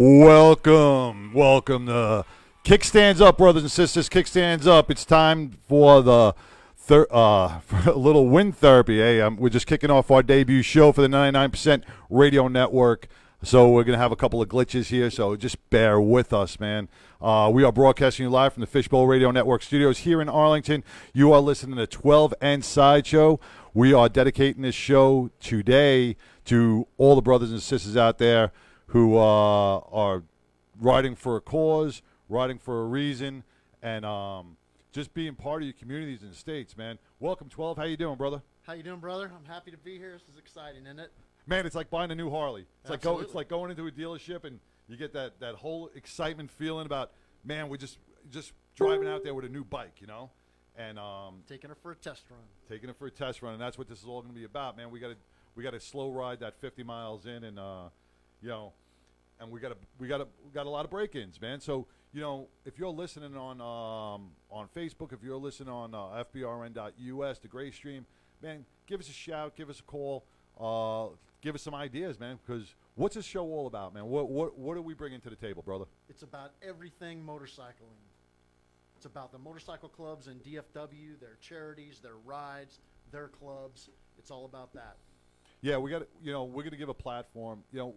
Welcome to Kickstands Up, brothers and sisters. Kickstands Up. It's time for the for a little wind therapy. Hey, we're just kicking off our debut show for the 99% Radio Network. So we're going to have a couple of glitches here, so just bear with us, man. We are broadcasting you live from the Fishbowl Radio Network studios here in Arlington. You are listening to 12 and Sideshow. We are dedicating this show today to all the brothers and sisters out there who are riding for a cause, riding for a reason, and just being part of your communities and states, man. Welcome, 12. How you doing, brother? How you doing, brother? I'm happy to be here. This is exciting, isn't it? Man, it's like buying a new Harley. It's Absolutely. like going into a dealership and you get that whole excitement feeling about, man, we're just driving out there with a new bike, you know, and Taking it for a test run. And that's what this is all going to be about, man. We got to slow ride that 50 miles in, and you know, and we got a lot of break-ins, man. So you know, if you're listening on Facebook, if you're listening on FBRN.us, the Gray Stream, man, give us a shout, give us a call. Give us some ideas, man, because what's this show all about, man? What are we bringing to the table, brother? It's about everything motorcycling. It's about the motorcycle clubs in DFW, their charities, their rides, their clubs. It's all about that. Yeah, we're going to give a platform. You know,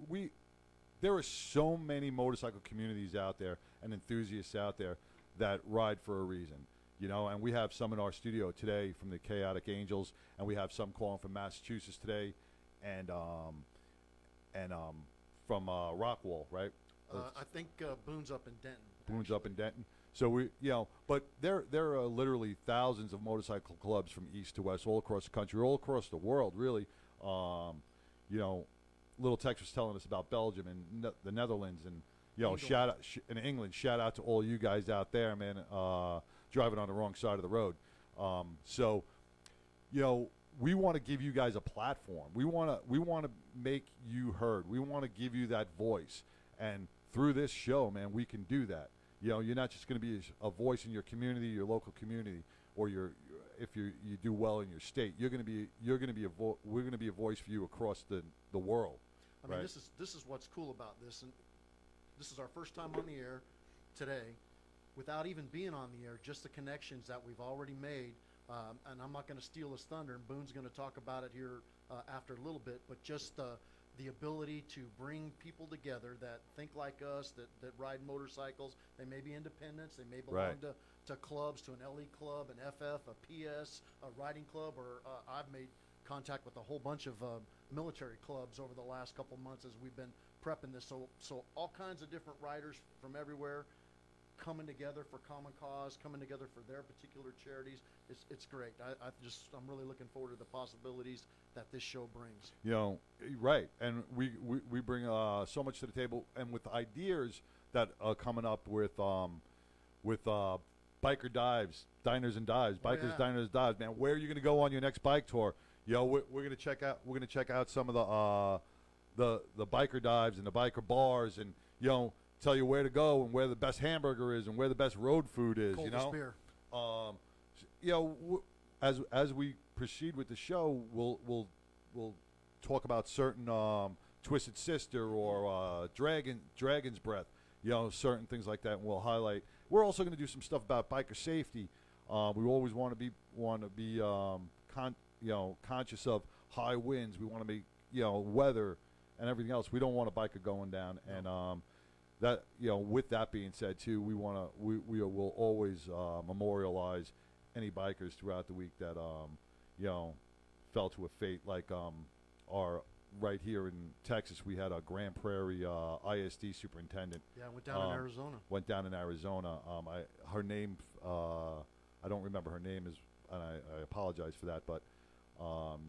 there are so many motorcycle communities out there and enthusiasts out there that ride for a reason. You know, and we have some in our studio today from the Kaotic Angels, and we have some calling from Massachusetts today, and from Rockwall, right? I think Boone's up in Denton. Boone's up in Denton. So we, you know, but there are literally thousands of motorcycle clubs from east to west, all across the country, all across the world, really. You know, Lil Tex was telling us about Belgium and the Netherlands, and you know, shout out in England. Shout out to all you guys out there, man. Driving on the wrong side of the road. So, you know, we want to give you guys a platform. We want to make you heard. We want to give you that voice. And through this show, man, we can do that. You know, you're not just going to be a voice in your community, your local community, or if you do well in your state. We're going to be a voice for you across the world. I mean, this is what's cool about this, and this is our first time on the air today. Without even being on the air, just the connections that we've already made, and I'm not going to steal his thunder, and Boone's going to talk about it here after a little bit, but just the ability to bring people together that think like us, that ride motorcycles. They may be independents, they may belong to clubs, to an LE club, an FF, a PS, a riding club, or I've made contact with a whole bunch of military clubs over the last couple months as we've been prepping this. So all kinds of different riders from everywhere coming together for common cause, coming together for their particular charities. It's great. I'm really looking forward to the possibilities that this show brings. You know, right, and we bring so much to the table, and with ideas that are coming up with biker dives, diners and dives, bikers, diners, dives. Man, where are you going to go on your next bike tour? You know, we're going to check out some of the biker dives and the biker bars, and you know, tell you where to go and where the best hamburger is and where the best road food is. Coldest you know, beer. You know, as we proceed with the show, we'll talk about certain Twisted Sister or Dragon's Breath. You know, certain things like that, and we'll highlight. We're also going to do some stuff about biker safety. We always want to be conscious of high winds. We want to be, you know, weather and everything else. We don't want a biker going down, and that, you know, with that being said too, we will always memorialize any bikers throughout the week that you know, fell to a fate like our right here in Texas. We had a Grand Prairie ISD superintendent. Yeah, went down in Arizona. Went down in Arizona. Her name, I don't remember her name, and I apologize for that, but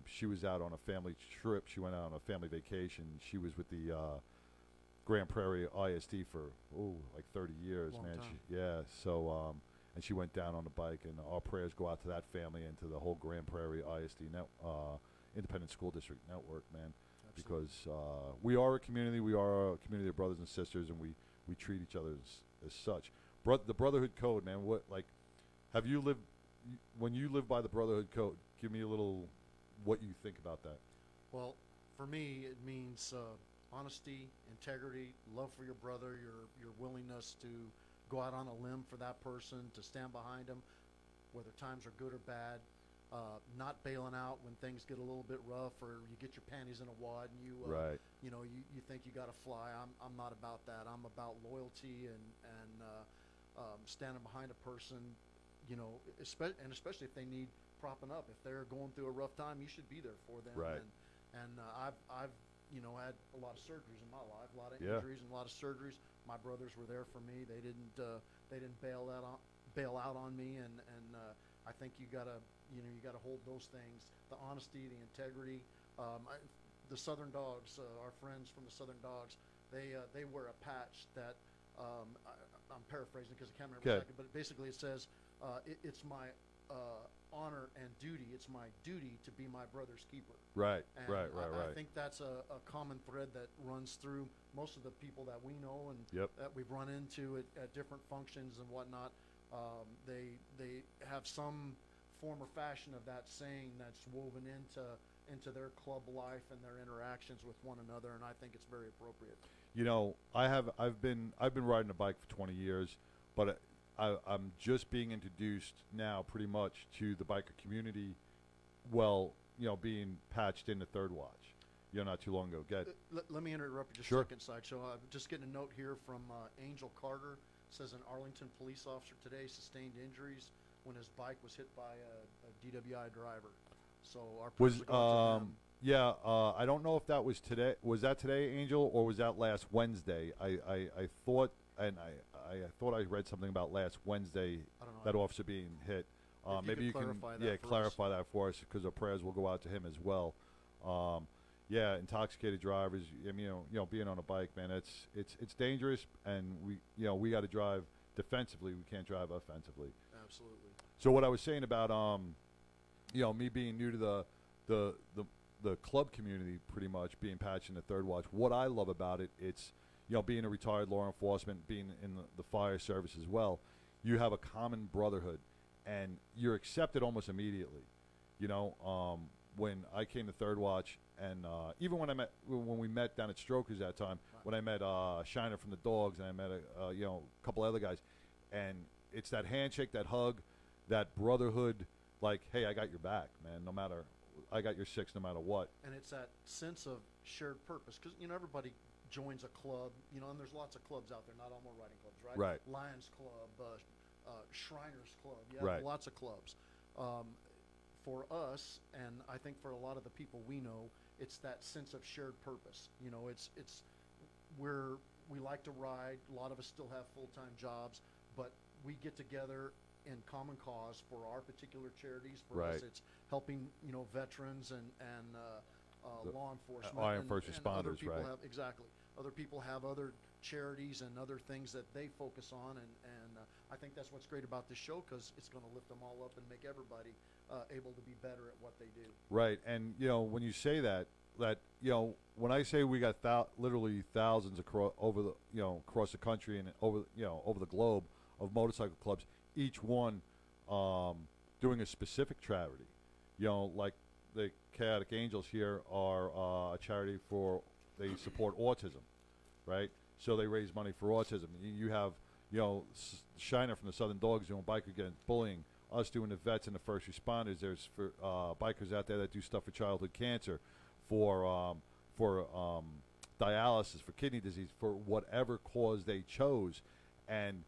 she was out on a family trip. She went out on a family vacation. She was with the Grand Prairie ISD for like 30 years, Long man. time. So and she went down on the bike, and our prayers go out to that family and to the whole Grand Prairie ISD Independent School District network, man. Absolutely. Because we are a community. We are a community of brothers and sisters, and we treat each other as such. The Brotherhood Code, man. What, like, have you lived when you live by the Brotherhood Code? Give me a little what you think about that. Well, for me, it means honesty, integrity, love for your brother, your willingness to go out on a limb for that person, to stand behind them, whether times are good or bad. Not bailing out when things get a little bit rough, or you get your panties in a wad and you Right. you know you think you got to fly. I'm not about that. I'm about loyalty and standing behind a person, you know, especially if they need propping up. If they're going through a rough time, you should be there for them. Right. And I've you know had a lot of surgeries in my life, a lot of Yeah. injuries and a lot of surgeries. My brothers were there for me. They didn't bail out on me, and I think you gotta hold those things: the honesty, the integrity. The Southern Dawgs, our friends from the Southern Dawgs, they wear a patch that I'm paraphrasing because I can't remember Okay. exactly, but basically it says it's my honor and duty. It's my duty to be my brother's keeper. Right. And Right. I think that's a common thread that runs through most of the people that we know and Yep. that we've run into at different functions and whatnot. They have some form or fashion of that saying that's woven into their club life and their interactions with one another, and I think it's very appropriate. You know, I've been riding a bike for 20 years, but I'm just being introduced now pretty much to the biker community. Well, you know, being patched into Third Watch, you know, not too long ago. Let me interrupt you just Sure. a second, Sideshow. I'm just getting a note here from Angel Carter. Says an Arlington police officer today sustained injuries when his bike was hit by a DWI driver. So our Was prayers go out to them. yeah, I don't know if that was today. Was that today, Angel, or was that last Wednesday? I thought, and I thought I read something about last Wednesday, I don't know. that officer being hit. If you Maybe could you can clarify that for us. clarify that for us, because our prayers will go out to him as well. Yeah, intoxicated drivers. I mean, you know, being on a bike, man, it's dangerous, and we got to drive defensively. We can't drive offensively. Absolutely. So what I was saying about me being new to the club community, pretty much being patched in the Third Watch. What I love about it, it's being a retired law enforcement, being in the fire service as well. You have a common brotherhood, and you're accepted almost immediately. You know, when I came to Third Watch, and even when we met down at Strokers that time, when I met Shiner from the Dogs, and I met a couple other guys, and it's that handshake, that hug, that brotherhood. Like, hey, I got your back, man. No matter, I got your six, no matter what. And it's that sense of shared purpose, because everybody joins a club, and there's lots of clubs out there. Not all more riding clubs, right? Right. Lions Club, Shriners Club. Yeah, Right. lots of clubs. For us, and I think for a lot of the people we know, it's that sense of shared purpose. It's where we like to ride. A lot of us still have full-time jobs, but we get together in common cause for our particular charities. For us, Right. it's helping veterans and law enforcement. and first and other responders, people right. have, exactly. Other people have other charities and other things that they focus on, and I think that's what's great about this show, because it's going to lift them all up and make everybody able to be better at what they do. Right, and when you say that when I say we got literally thousands across across the country and over the globe of motorcycle clubs, each one doing a specific charity. Like the Kaotic Angels here are a charity they support autism, right? So they raise money for autism. You have Shiner from the Southern Dawgs doing biker against bullying. Us doing the vets and the first responders. There's for bikers out there that do stuff for childhood cancer, for dialysis, for kidney disease, for whatever cause they chose. And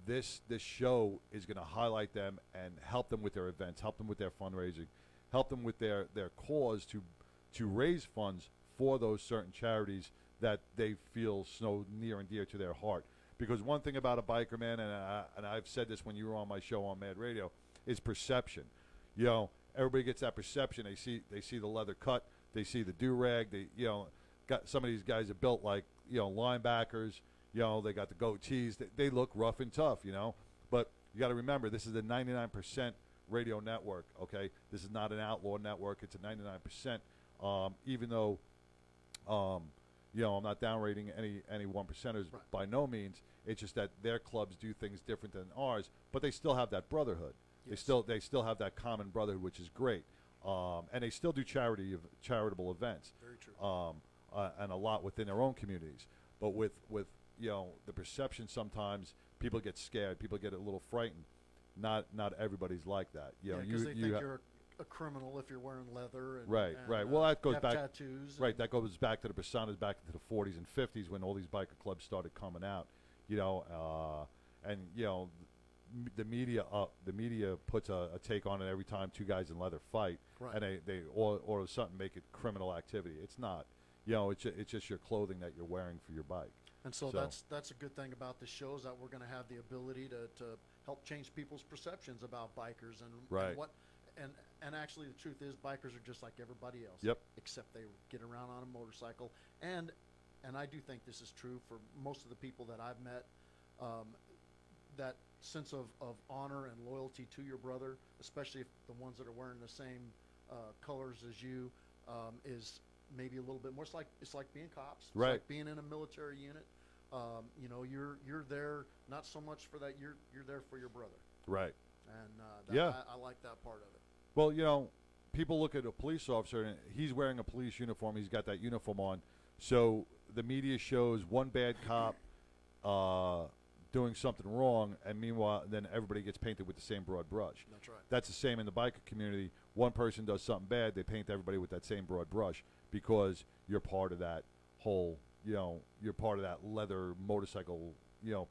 this show is going to highlight them and help them with their events, help them with their fundraising, help them with their cause to raise funds for those certain charities that they feel so near and dear to their heart. Because one thing about a biker, man, and I've said this when you were on my show on Mad Radio, is perception. Everybody gets that perception. They see the leather cut, they see the do-rag. They got some of these guys are built like linebackers. They got the goatees. They look rough and tough. But you got to remember, this is a 99% radio network. Okay, this is not an outlaw network. It's a 99%. Even though I'm not downrating any one percenters by no means. It's just that their clubs do things different than ours, but they still have that brotherhood. Yes. They still have that common brotherhood, which is great. And they still do charitable events. Very true. and a lot within their own communities. But with the perception, sometimes people get scared, people get a little frightened. Not everybody's like that. Because they think you're a criminal if you're wearing leather. And, right. And, Well, that goes have back. Tattoos. Right, that goes back to the personas back into the 40s and 50s when all these biker clubs started coming out. And the media puts a take on it every time two guys in leather fight, Right. and they all of a sudden make it criminal activity. It's not. It's just your clothing that you're wearing for your bike. And so that's a good thing about this show is that we're going to have the ability to help change people's perceptions about bikers Right. and what and actually the truth is bikers are just like everybody else. Yep. Except they get around on a motorcycle, and I do think this is true for most of the people that I've met. That sense of honor and loyalty to your brother, especially if the ones that are wearing the same colors as you, is maybe a little bit more. It's like being cops. It's Right. like being in a military unit. You're there not so much for that. You're there for your brother. Right. And Yeah. I like that part of it. Well, people look at a police officer and he's wearing a police uniform. He's got that uniform on. So the media shows one bad cop doing something wrong, and meanwhile, then everybody gets painted with the same broad brush. That's right. That's the same in the biker community. One person does something bad, they paint everybody with that same broad brush because you're part of that whole, you're part of that leather motorcycle,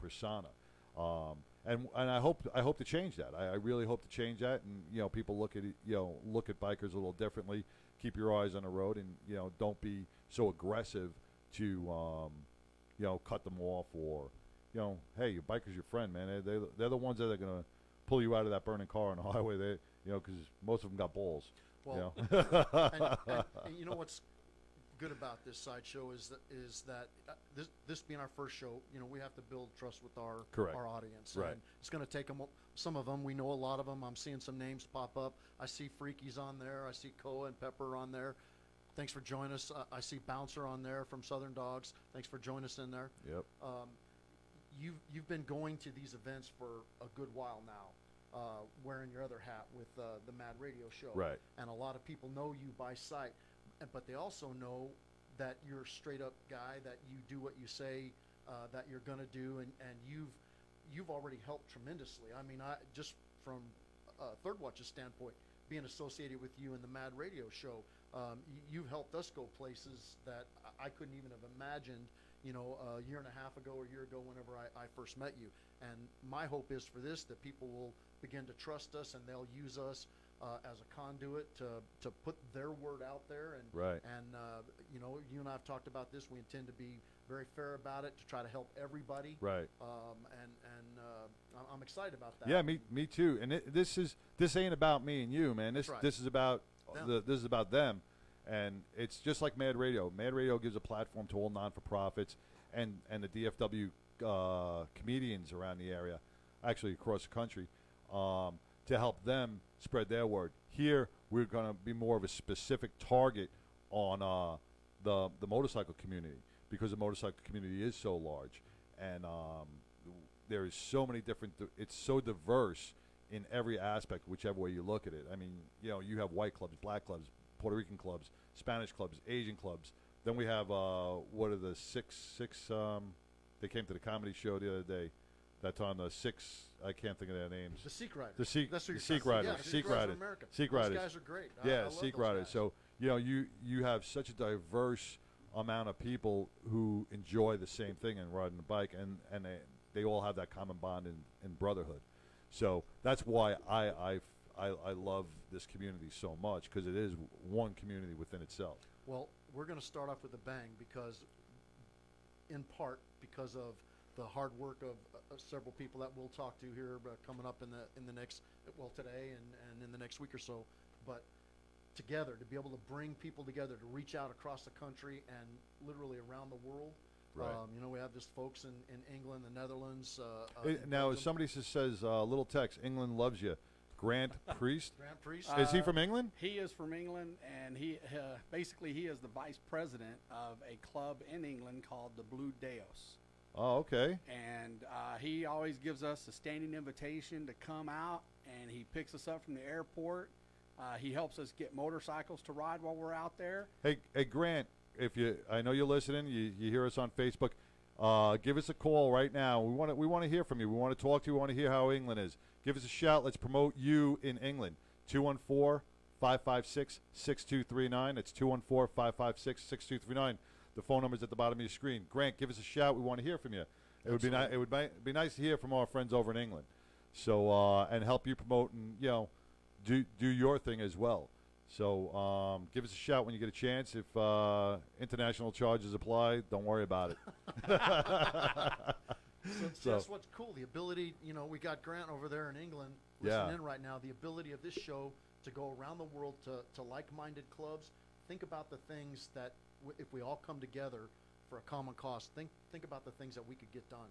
persona. And I hope to change that. I really hope to change that, and people look at it, look at bikers a little differently. Keep your eyes on the road, and don't be so aggressive to cut them off, or hey, your biker's your friend, man. They're the ones that are gonna pull you out of that burning car on the highway. They because most of them got balls. Well, and you know what's good about this sideshow is that this being our first show, we have to build trust with our audience. Right. And it's going to take them. Some of them we know, a lot of them. I'm seeing some names pop up. I see Freaky's on there. I see Koa and Pepper on there. Thanks for joining us. I see Bouncer on there from Southern Dawgs. Thanks for joining us in there. Yep. You've been going to these events for a good while now, wearing your other hat with the Mad Radio Show. Right. And a lot of people know you by sight, but they also know that you're a straight up guy, that you do what you say that you're going to do, and you've already helped tremendously. I mean, just from Third Watch's standpoint, being associated with you in the Mad Radio Show, you've helped us go places that I couldn't even have imagined, a year and a half ago or a year ago whenever I first met you. And my hope is for this, that people will begin to trust us and they'll use us as a conduit to put their word out there. And, right. And, you and I have talked about this. We intend to be very fair about it, to try to help everybody. Right. I'm excited about that. Yeah, me too. And this ain't about me and you, man. This is about this is about them. And it's just like Mad Radio. Mad Radio gives a platform to all non-for-profits and the DFW comedians around the area, actually across the country, to help them spread their word. Here, we're going to be more of a specific target on the motorcycle community, because the motorcycle community is so large. And there is so many different, it's so diverse in every aspect, whichever way you look at it. I mean, you have white clubs, black clubs, Puerto Rican clubs, Spanish clubs, Asian clubs. Then we have what are the six? They came to the comedy show the other day. That time the six, I can't think of their names. The Sikh Riders. The Sikh Riders. Yeah, Sikh Riders. Sikh Riders. Those guys are great. I Sikh love those Riders. guys. So you have such a diverse amount of people who enjoy the same thing and riding a bike, and they all have that common bond in brotherhood. So that's why I love this community so much, because it is one community within itself. Well, we're going to start off with a bang, in part because of the hard work of several people that we'll talk to here coming up in the next, today and in the next week or so. But together, to be able to bring people together, to reach out across the country and literally around the world. Right. We have this folks in England, the Netherlands. Now, as somebody says, Lil Tex, England loves you. Grant Priest? Grant Priest? Is he from England? He is from England, and he is the vice president of a club in England called the Blue Deos. Oh, okay. And he always gives us a standing invitation to come out, and he picks us up from the airport. He helps us get motorcycles to ride while we're out there. Hey, Grant, I know you're listening, you hear us on Facebook. Give us a call right now. We want to hear from you. We want to talk to you. We want to hear how England is. Give us a shout. Let's promote you in England. 214-556-6239. That's 214-556-6239. The phone number's at the bottom of your screen. Grant, give us a shout. We want to hear from you. It would be nice to hear from our friends over in England. So and help you promote and do your thing as well. So give us a shout when you get a chance. If international charges apply, don't worry about it. So that's what's cool. The ability, we got Grant over there in England listening in right now. The ability of this show to go around the world to like-minded clubs. Think about the things that if we all come together for a common cause, think about the things that we could get done.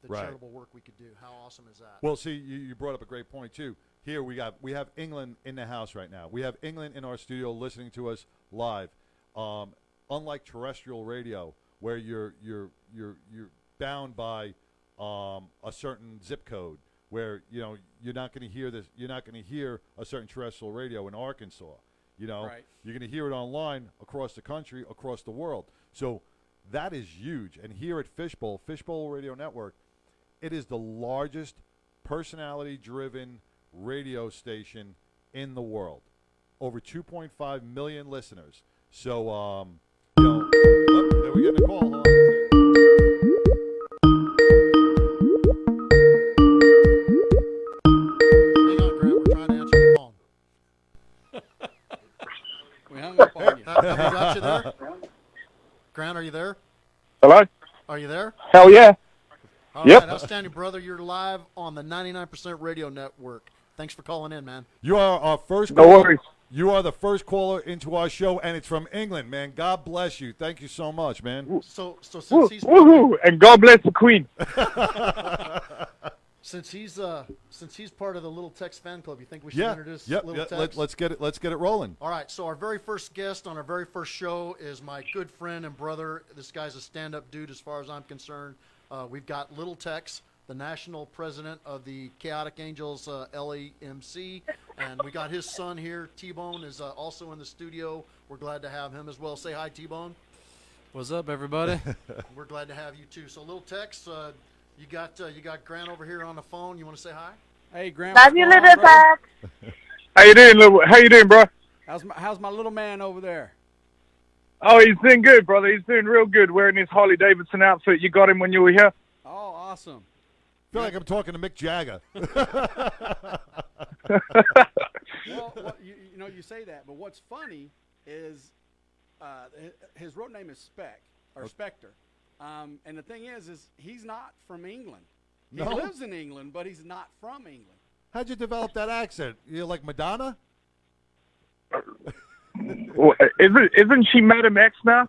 The charitable work we could do. How awesome is that? Well, see, you brought up a great point too. Here we have England in the house right now. We have England in our studio listening to us live. Unlike terrestrial radio, where you're bound by a certain zip code, where you're not going to hear this. You're not going to hear a certain terrestrial radio in Arkansas. You're going to hear it online across the country, across the world. So that is huge. And here at Fishbowl Radio Network, it is the largest personality-driven radio station in the world. Over 2.5 million listeners. So, there we get a call. Hold on. Hang on, Grant. We're trying to answer the phone. We hung up on you. Have we got you there? Grant, are you there? Hello? Are you there? Hell yeah. All Yep. right, outstanding, brother. You're live on the 99% Radio Network. Thanks for calling in, man. You are our first No caller. worries. You are the first caller into our show, and it's from England, man. God bless you. Thank you so much, man. So since he's Woohoo! And God bless the Queen. since he's part of the Lil Tex fan club, you think we should introduce Lil Tex? Let's get it rolling. All right, so our very first guest on our very first show is my good friend and brother. This guy's a stand-up dude as far as I'm concerned. We've got Lil Tex, the national president of the Kaotic Angels LAMC, and we got his son here. T-Bone is also in the studio. We're glad to have him as well. Say hi, T-Bone. What's up, everybody? We're glad to have you too. So Lil Tex, you got Grant over here on the phone. You want to say hi? Hey, Grant. Love you, little Tex. How you doing, bro? How's my little man over there? Oh, he's doing good, brother. He's doing real good, wearing his Harley Davidson outfit. You got him when you were here? Oh, awesome. I feel like I'm talking to Mick Jagger. Well, you say that, but what's funny is his real name is Spectre. And the thing is he's not from England. He No? lives in England, but he's not from England. How'd you develop that accent? You're like Madonna? Isn't she Madam X now?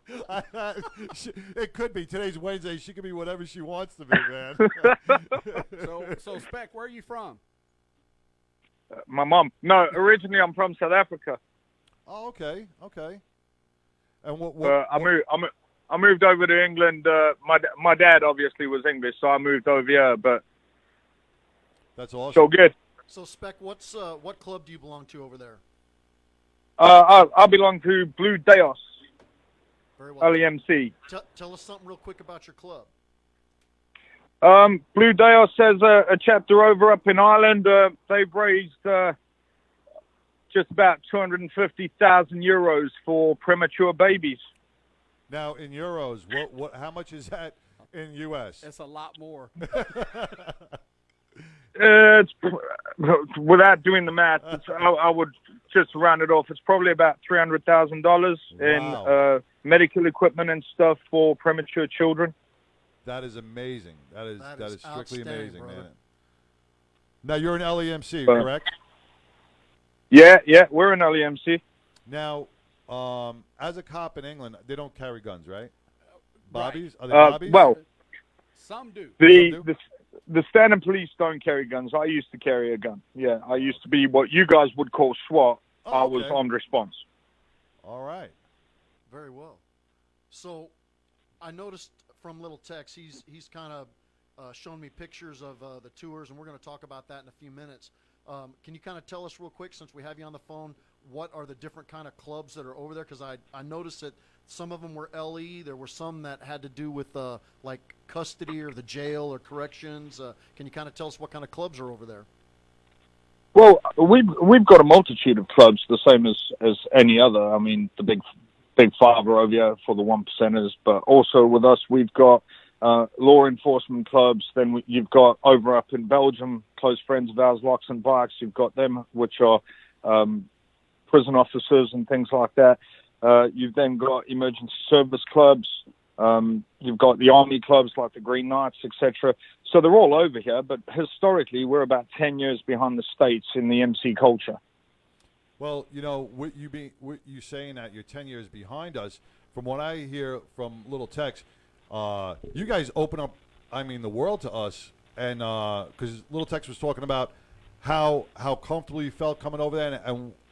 It could be. Today's Wednesday. She can be whatever she wants to be, man. So Spec, where are you from? My mom. No, originally I'm from South Africa. Oh, okay. And what I moved over to England. My dad obviously was English, so I moved over here. But that's awesome. so good. So Spec, what club do you belong to over there? I belong to Blue Deos, Very well. LEMC. Tell us something real quick about your club. Blue Deos has a chapter over up in Ireland. They've raised just about 250,000 euros for premature babies. Now, in euros, what? How much is that in U.S.? It's a lot more. It's, without doing the math, I would just round it off. It's probably about $300,000 in medical equipment and stuff for premature children. That is amazing. That is strictly amazing, brother. man. Now, you're an LEMC, correct? Yeah, we're an LEMC. Now, as a cop in England, they don't carry guns, right? Bobbies? Right. Are they bobbies? Well, Some do. The standard police don't carry guns. I used to carry a gun. Yeah, I used to be what you guys would call SWAT. Oh, I was okay. armed response. All right. Very well. So, I noticed from Lil Tex, he's kind of shown me pictures of the tours, and we're going to talk about that in a few minutes. Can you kind of tell us real quick, since we have you on the phone, what are the different kind of clubs that are over there? Because I noticed that some of them were LE. There were some that had to do with like custody or the jail or corrections. Can you kind of tell us what kind of clubs are over there? Well, we've got a multitude of clubs, the same as any other. I mean, the big five are over here for the one percenters, but also with us, we've got law enforcement clubs. Then you've got over up in Belgium, close friends of ours, Locks and Bikes. You've got them, which are prison officers and things like that. You've then got emergency service clubs. You've got the army clubs like the Green Knights, etc. So they're all over here, but historically we're about 10 years behind the States in the MC culture. Well, you know, with you saying that you're 10 years behind us, from what I hear from Lil Tex, you guys open up, I mean, the world to us, and because Lil Tex was talking about how comfortable you felt coming over there,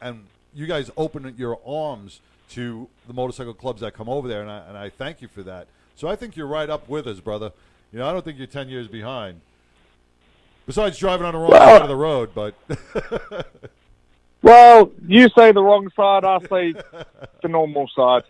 and you guys opened your arms to the motorcycle clubs that come over there, and I thank you for that. So I think you're right up with us, brother. You know, I don't think you're 10 years behind. Besides driving on the wrong side of the road, but... Well, you say the wrong side, I say the normal side.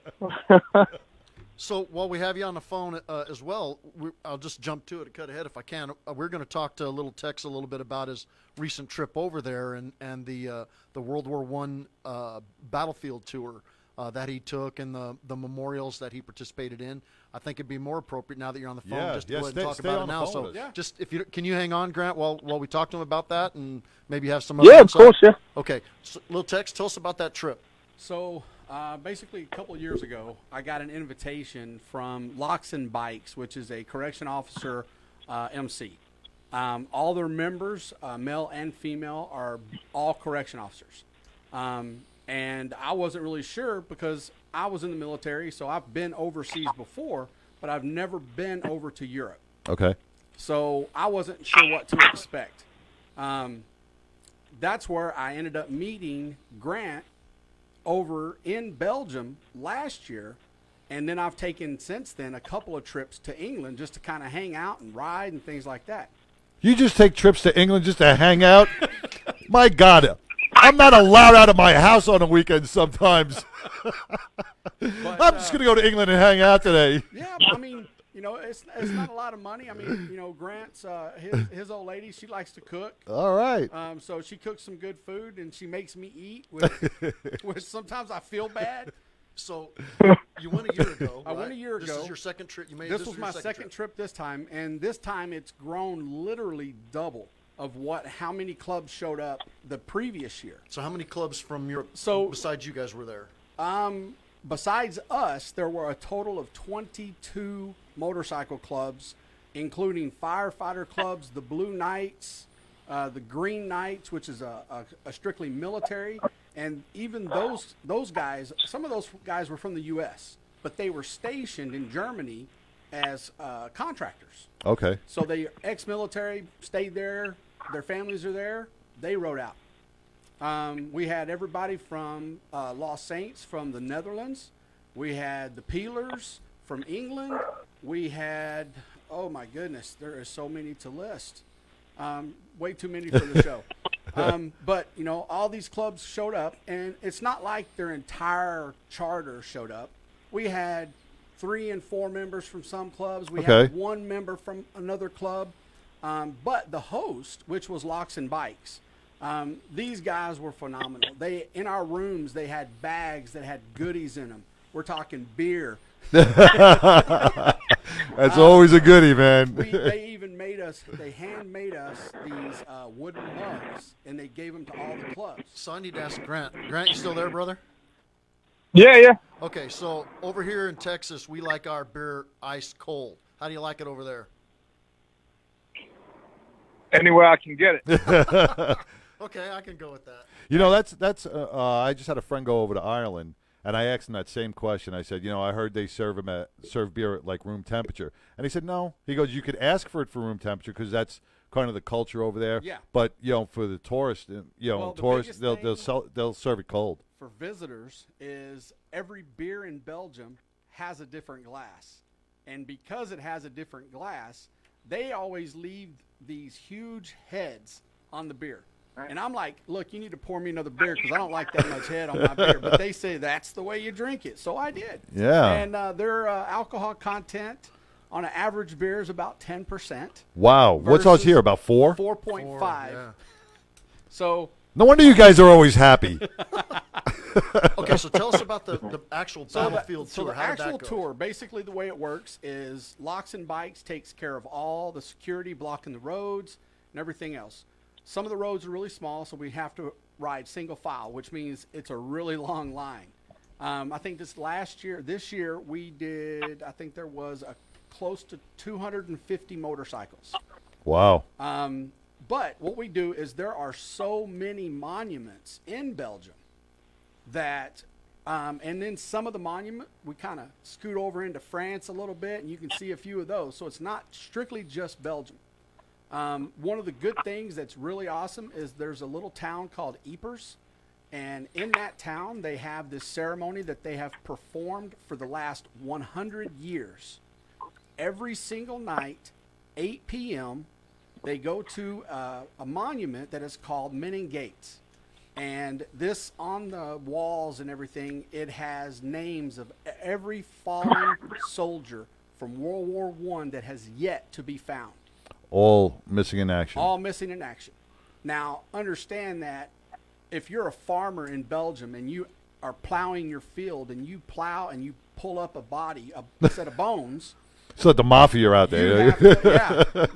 So while we have you on the phone as well, I'll just jump to it and cut ahead if I can. We're going to talk to Lil Tex a little bit about his recent trip over there and the World War I battlefield tour that he took and the memorials that he participated in. I think it'd be more appropriate now that you're on the phone just to go ahead and talk about it now. So just can you hang on, Grant, while we talk to him about that and maybe have some other of insight? course, yeah. Okay, so, Lil Tex, tell us about that trip. So basically, a couple of years ago, I got an invitation from Locks and Bikes, which is a correction officer MC. All their members, male and female, are all correction officers. And I wasn't really sure because I was in the military, so I've been overseas before, but I've never been over to Europe. Okay. So I wasn't sure what to expect. That's where I ended up meeting Grant over in Belgium last year, and then I've taken since then a couple of trips to England just to kind of hang out and ride and things like that. You just take trips to England just to hang out? My God, I'm not allowed out of my house on the weekends sometimes. But, I'm just going to go to England and hang out today. Yeah, I mean, you know, it's not a lot of money. I mean, you know, Grant's his old lady, she likes to cook. All right. So she cooks some good food and she makes me eat, which sometimes I feel bad. So you went a year ago. I went a year ago. This is your second trip. You made this was my second trip this time, and this time it's grown literally double of how many clubs showed up the previous year. So how many clubs from Europe besides you guys were there? Besides us, there were a total of 22 motorcycle clubs, including firefighter clubs, the Blue Knights, the Green Knights, which is a strictly military, and even those guys, some of those guys were from the U.S., but they were stationed in Germany as contractors. Okay. So they ex-military, stayed there, their families are there, they rode out. We had everybody from Los Saints from the Netherlands. We had the Peelers from England. We had, oh my goodness, there are so many to list. Way too many for the show. But, you know, all these clubs showed up, and it's not like their entire charter showed up. We had 3 and 4 members from some clubs. We had 1 member from another club. But the host, which was Locks and Bikes, these guys were phenomenal. In our rooms, they had bags that had goodies in them. We're talking beer. That's always a goodie, man. They handmade us these wooden mugs, and they gave them to all the clubs. So I need to ask Grant. Grant, you still there, brother? Yeah. Okay, so over here in Texas, we like our beer ice cold. How do you like it over there? Anywhere I can get it. Okay, I can go with that. You know, that's. I just had a friend go over to Ireland, and I asked him that same question. I said, you know, I heard they serve beer at like room temperature, and he said no. He goes, you could ask for it for room temperature because that's kind of the culture over there. Yeah. But you know, for the tourists, tourists they'll serve it cold. For visitors, is every beer in Belgium has a different glass, and because it has a different glass, they always leave these huge heads on the beer. And I'm like, look, you need to pour me another beer because I don't like that much head on my beer. But they say that's the way you drink it. So I did. Yeah. And their alcohol content on an average beer is about 10%. Wow. What's ours here? About 4? 4.5. Yeah. So No wonder you guys are always happy. Okay, so tell us about the actual battlefield So tour. the How did actual that go? tour, basically the way it works is Locks and Bikes takes care of all the security blocking the roads and everything else. Some of the roads are really small, so we have to ride single file, which means it's a really long line. I think this year we did, I think there was close to 250 motorcycles. Wow. But what we do is there are so many monuments in Belgium that, and then some of the monument, we kind of scoot over into France a little bit, and you can see a few of those. So it's not strictly just Belgium. One of the good things that's really awesome is there's a little town called Ypres, and in that town they have this ceremony that they have performed for the last 100 years. Every single night, 8 p.m., they go to a monument that is called Menin Gates. And this, on the walls and everything, it has names of every fallen soldier from World War I that has yet to be found. All missing in action. All missing in action. Now, understand that if you're a farmer in Belgium and you are plowing your field and you plow and you pull up a body, a set of bones, So the mafia are out there.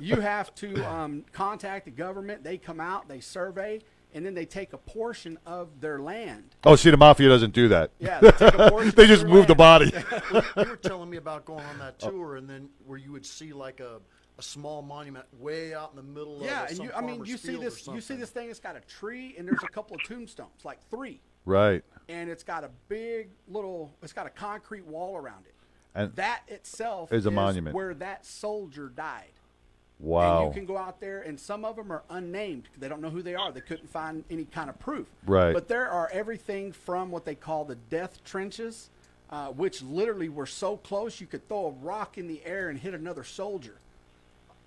you have to contact the government. They come out, they survey, and then they take a portion of their land. Oh, see, the mafia doesn't do that. Yeah, they take a portion. They of just their move the land. body. You were telling me about going on that tour, and then where you would see like a small monument way out in the middle Yeah, of and some you farmer's see field or this. You see something. this thing. It's got a tree, and there's a couple of tombstones, like 3. Right. And it's got a big little. It's got a concrete wall around it. And That itself is a monument. where that soldier died. wow. And you can go out there, and some of them are unnamed. They don't know who they are. They couldn't find any kind of proof. Right. But there are everything from what they call the death trenches, which literally were so close you could throw a rock in the air and hit another soldier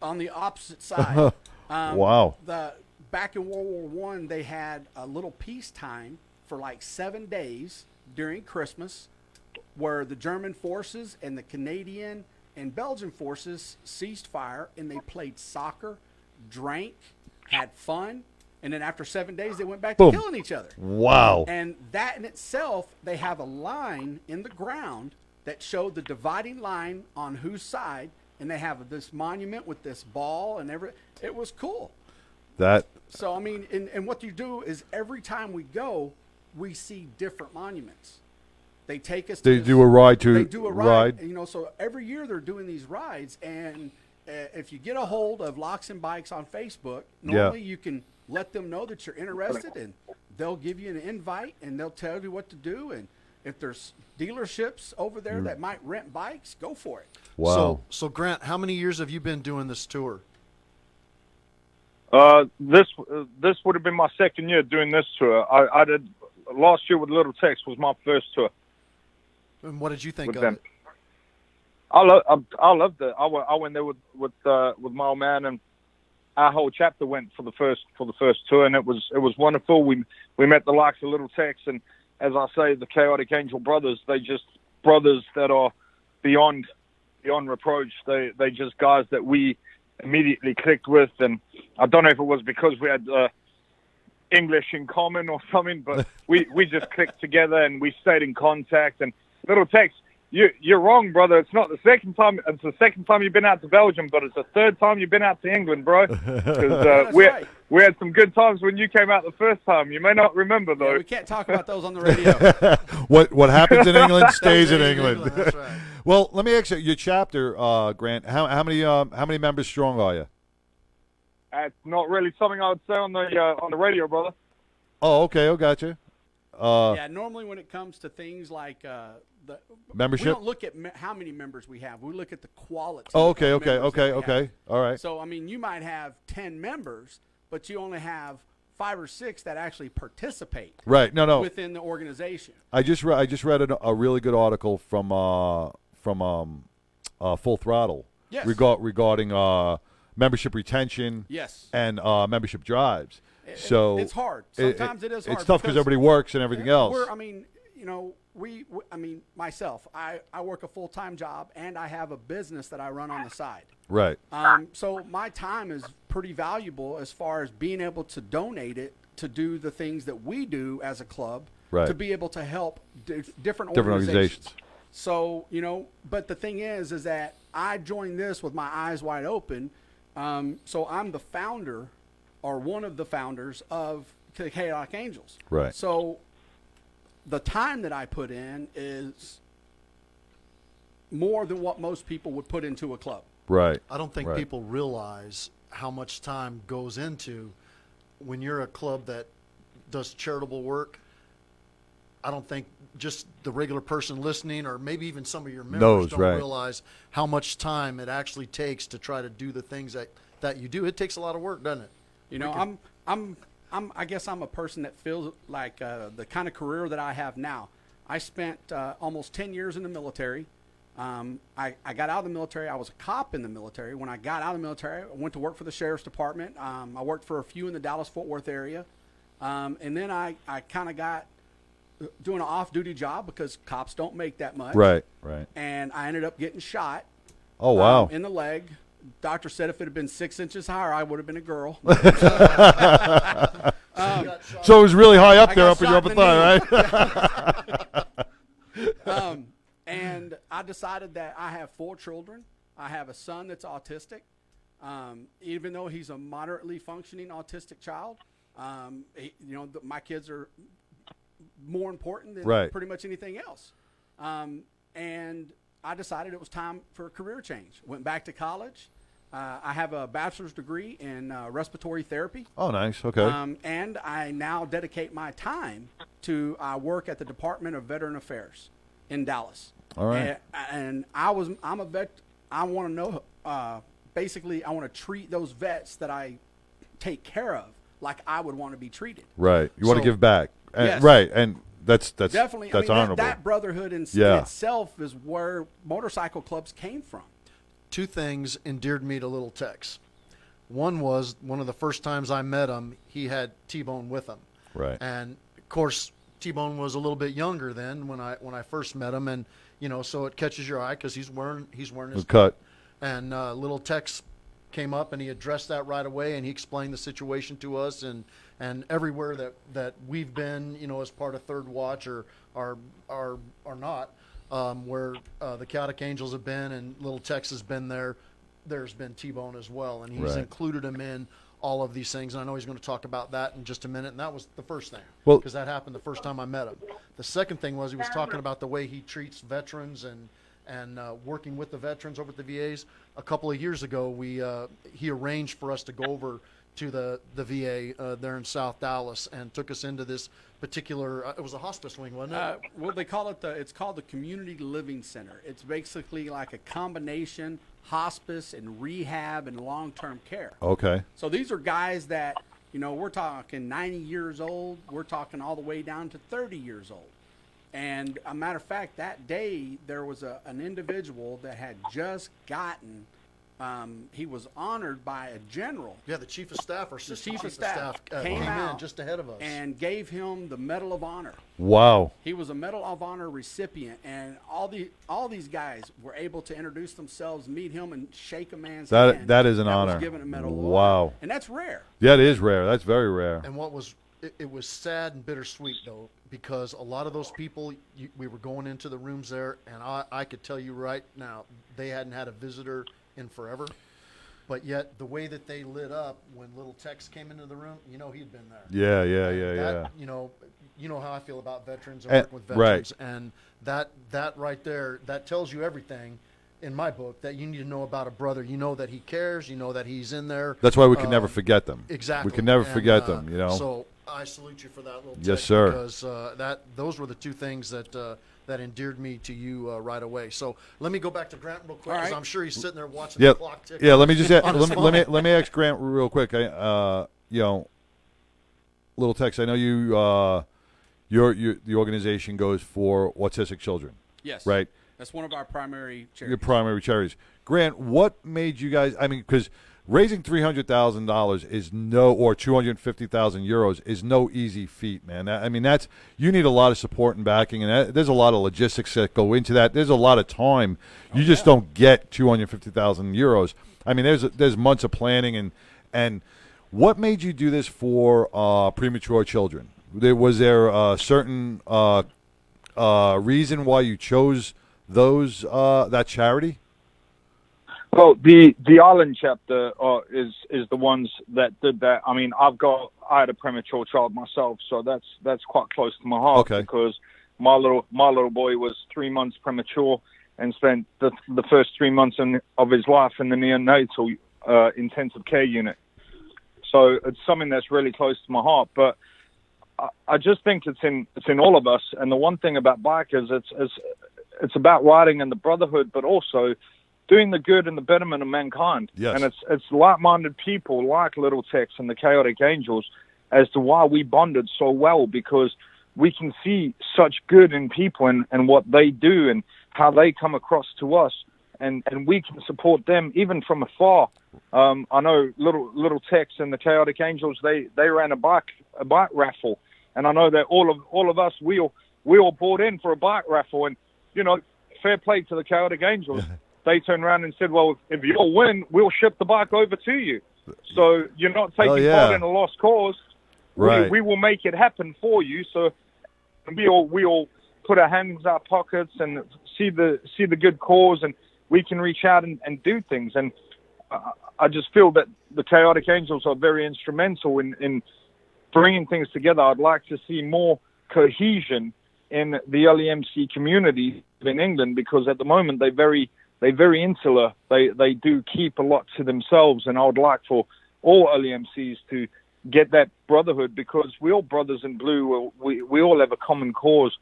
on the opposite side. Wow. Back in World War I, they had a little peacetime for like 7 days during Christmas where the German forces and the Canadian and Belgian forces ceased fire, and they played soccer, drank, had fun, and then after 7 days, they went back Boom. to killing each other. Wow. And that in itself, they have a line in the ground that showed the dividing line on whose side, and they have this monument with this ball and it was cool. That So, I mean, and what you do is every time we go, we see different monuments. They take us to they this- do a ride to they do a ride. You know, so every year they're doing these rides, and if you get a hold of Locks and Bikes on Facebook, normally you can let them know that you're interested, and they'll give you an invite, and they'll tell you what to do. And if there's dealerships over there that might rent bikes, go for it. wow. So Grant, how many years have you been doing this tour? This would have been my second year doing this tour. I did last year with Lil Tex was my first tour And what did you think with of them. it? I loved it. I went there with my old man, and our whole chapter went for the first tour, and it was wonderful. We met the likes of Lil Tex, and as I say, the Kaotic Angel brothers. They just brothers that are beyond reproach. They just guys that we immediately clicked with, and I don't know if it was because we had English in common or something, but we just clicked together and we stayed in contact. And Lil Tex, you're wrong, brother. It's not the second time. It's the second time you've been out to Belgium, but it's the third time you've been out to England, bro. Because we had some good times when you came out the first time. You may not remember though. Yeah, we can't talk about those on the radio. What happens in England stays in England. That's right. Well, let me ask you, your chapter, Grant. How many members strong are you? It's not really something I would say on the radio, brother. Oh, okay. Oh, gotcha. Yeah, normally when it comes to things like the Membership? we don't look at how many members we have. We look at the quality. Oh, okay, of members that we have. okay. All right. So, I mean, you might have 10 members, but you only have 5 or 6 that actually participate Right. No. within the organization. I just read a really good article from Full Throttle. Yes. Regarding membership retention. Yes. And membership drives. So it's hard. Sometimes it is hard. It's tough because everybody works and everything else. I mean, you know, I mean, myself, I work a full-time job and I have a business that I run on the side. Right. So my time is pretty valuable as far as being able to donate it to do the things that we do as a club, Right. to be able to help different organizations. So, you know, but the thing is that I joined this with my eyes wide open. So I'm the founder, or one of the founders, of the Kaotic Angels. Right. So the time that I put in is more than what most people would put into a club. Right. I don't think Right. people realize how much time goes into when you're a club that does charitable work. I don't think just the regular person listening, or maybe even some of your members, Knows, don't right. realize how much time it actually takes to try to do the things that you do. It takes a lot of work, doesn't it? You know, I guess I'm a person that feels like the kind of career that I have now. I spent almost 10 years in the military. I got out of the military. I was a cop in the military. When I got out of the military, I went to work for the sheriff's department. I worked for a few in the Dallas-Fort Worth area. And then I kind of got doing an off-duty job because cops don't make that much. Right. Right. And I ended up getting shot. Oh, wow. In the leg. Doctor said if it had been 6 inches higher, I would have been a girl. So it was really high up I there, got up in your shot in upper thigh, right? And I decided that I have 4 children. I have a son that's autistic. Even though he's a moderately functioning autistic child, my kids are more important than Right. pretty much anything else. And I decided it was time for a career change. Went back to college. I have a bachelor's degree in respiratory therapy. Oh, nice. Okay. And I now dedicate my time to work at the Department of Veteran Affairs in Dallas. All right. And I'm a vet. I want to know, basically, I want to treat those vets that I take care of like I would want to be treated. Right. You want to So- give back. And, Yes. Right. And that's Definitely. that's I mean, honorable. that brotherhood in Yeah. itself is where motorcycle clubs came from. 2 things endeared me to Lil Tex. One was one of the first times I met him, he had T-Bone with him. Right. And of course, T-Bone was a little bit younger then when I first met him, and you know, so it catches your eye because he's wearing his Cut. And Lil Tex came up and he addressed that right away, and he explained the situation to us, and everywhere that we've been, you know, as part of Third Watch or not, where the Kaotic Angels have been and Lil Tex has been there, there's been T-Bone as well, and he's Right. included him in all of these things, and I know he's going to talk about that in just a minute, and that was the first thing, Well- because that happened the first time I met him. The second thing was he was talking about the way he treats veterans and working with the veterans over at the VAs. A couple of years ago, he arranged for us to go over to the VA there in South Dallas and took us into this particular, it was a hospice wing, wasn't it? Well, they call it it's called the Community Living Center. It's basically like a combination hospice and rehab and long-term care. Okay. So these are guys that, you know, we're talking 90 years old. We're talking all the way down to 30 years old. And a matter of fact, that day there was an individual that had just gotten, he was honored by a general. Yeah, the chief of staff or The assistant chief of staff came in out just ahead of us. and gave him the Medal of Honor. Wow. He was a Medal of Honor recipient, and all these guys were able to introduce themselves, meet him, and shake a man's hand. That is an that honor. Was given a Medal of Wow. Honor. And that's rare. Yeah, it is rare. That's very rare. And what was it was sad and bittersweet though, because a lot of those people, we were going into the rooms there, and I could tell you right now they hadn't had a visitor in forever. But yet the way that they lit up when Lil Tex came into the room, you know, he'd been there. Yeah. You know how I feel about veterans and And- working with right. veterans, and that right there, that tells you everything in my book that you need to know about a brother. You know that he cares. You know that he's in there. That's why we can never forget them. Exactly. We can never And, forget them, you know. So I salute you for that, Lil Tex. Yes, sir. Because those were the 2 things that endeared me to you right away. So let me go back to Grant real quick, All because right. I'm sure he's sitting there watching Yeah. the clock tick. Yeah, let me just on his let me ask Grant real quick. Lil Tex, I know you the organization goes for autistic children, Yes. right? That's one of our primary charities. Your primary charities. Grant, what made you guys? I mean, because raising $300,000 is or 250,000 euros is no easy feat, man. I mean, you need a lot of support and backing, and there's a lot of logistics that go into that. There's a lot of time. You just don't get 250,000 euros. I mean, there's months of planning, and what made you do this for premature children? Was there a certain reason why you chose that charity? Well, the Ireland chapter is the ones that did that. I mean, I had a premature child myself, so that's quite close to my heart. Okay. Because my little boy was 3 months premature and spent the first 3 months of his life in the neonatal intensive care unit. So it's something that's really close to my heart. But I just think it's in all of us. And the one thing about bikers, it's about riding and the brotherhood, but also doing the good and the betterment of mankind. Yes. And it's like-minded people like Lil Tex and the Kaotic Angels as to why we bonded so well, because we can see such good in people and what they do and how they come across to us, and we can support them even from afar. I know Lil Tex and the Kaotic Angels, they ran a bike raffle, and I know that all of us, we all bought in for a bike raffle, and fair play to the Kaotic Angels. They turned around and said, well, if you all win, we'll ship the bike over to you. So you're not taking part in a lost cause. Right. We will make it happen for you. So we all put our hands in our pockets and see the good cause, and we can reach out and do things. And I just feel that the Kaotic Angels are very instrumental in bringing things together. I'd like to see more cohesion in the LEMC community in England, because at the moment they're very insular. They do keep a lot to themselves, and I would like for all LEMCs to get that brotherhood, because we're all brothers in blue. We all have a common cause,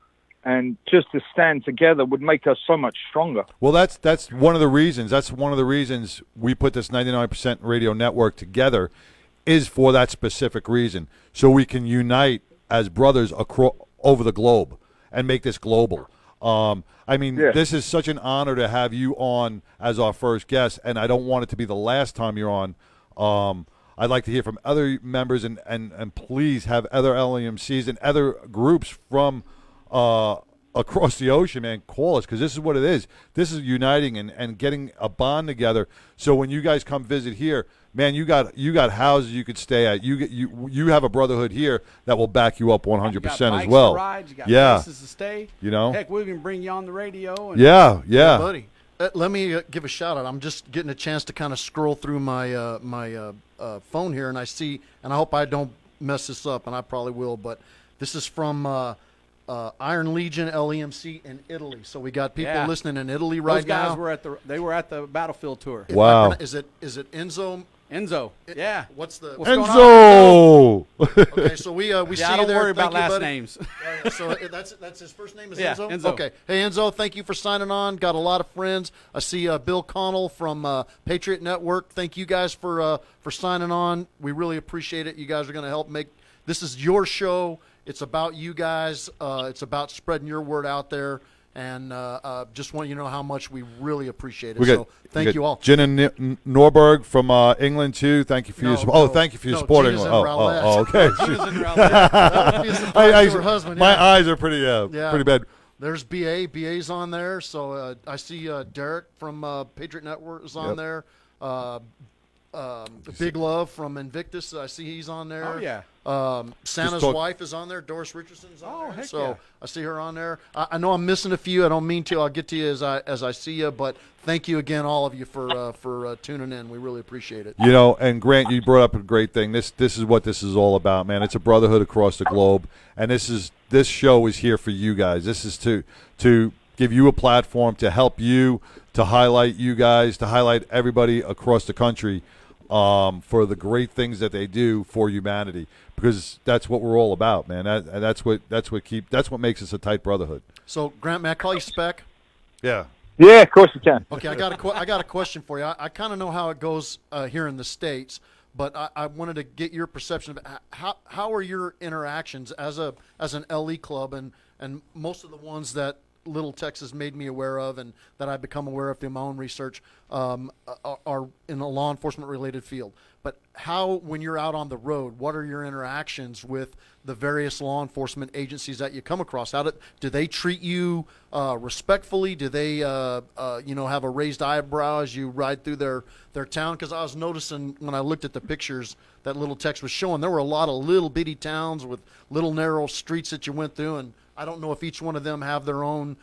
and just to stand together would make us so much stronger. Well, that's one of the reasons. That's one of the reasons we put this 99% radio network together, is for that specific reason, so we can unite as brothers over the globe and make this global. I mean, This is such an honor to have you on as our first guest, and I don't want it to be the last time you're on. I'd like to hear from other members, and please have other LEMCs and other groups from across the ocean, man, call us, because this is what it is. This is uniting and getting a bond together. So when you guys come visit here, man, you got houses you could stay at. You have a brotherhood here that will back you up 100% as well. To ride, you got places to stay. Heck, we can bring you on the radio. And yeah, buddy. Let me give a shout out. I'm just getting a chance to kind of scroll through my phone here, and I see, and I hope I don't mess this up, and I probably will, but this is from Iron Legion LEMC in Italy. So we got people listening in Italy right now. Those guys were at the battlefield tour. Wow. Is it Enzo? Enzo. Yeah. What's Enzo? Okay, so we see you there. Don't worry Thank about you, last buddy. names. So that's his first name is Enzo? Enzo. Okay. Hey, Enzo, thank you for signing on. Got a lot of friends. I see Bill Connell from Patriot Network. Thank you guys for signing on. We really appreciate it. You guys are going to help make – this is your show. It's about you guys. It's about spreading your word out there. And just want you to know how much we really appreciate it. So thank you all. Jen and Norberg from England too. Thank you for your support. Thank you for your support. Gina's Okay. Her husband. My eyes are pretty bad. There's BA. BA's on there. So I see Derek from Patriot Network is on there. Big Love from Invictus. I see he's on there. Oh, yeah. Santa's wife is on there. Doris Richardson's on there. Heck So yeah. I see her on there. I know I'm missing a few. I don't mean to. I'll get to you as I see you. But thank you again, all of you, for tuning in. We really appreciate it. And Grant, you brought up a great thing. This is what this is all about, man. It's a brotherhood across the globe, and this show is here for you guys. This is to give you a platform, to help you, to highlight you guys, to highlight everybody across the country. For the great things that they do for humanity, because that's what we're all about, man. That's what makes us a tight brotherhood. So, Grant, may I call you Spec? Yeah. Yeah, of course you can. Okay, I got a question for you. I kind of know how it goes here in the States, but I wanted to get your perception of how are your interactions as an LE club and most of the ones that Little Tex has made me aware of, and that I've become aware of through my own research, are in a law enforcement related field. But how, when you're out on the road, what are your interactions with the various law enforcement agencies that you come across? How do they treat you respectfully? Do they have a raised eyebrow as you ride through their town? Because I was noticing when I looked at the pictures that Little Tex was showing, there were a lot of little bitty towns with little narrow streets that you went through, and I don't know if each one of them have their own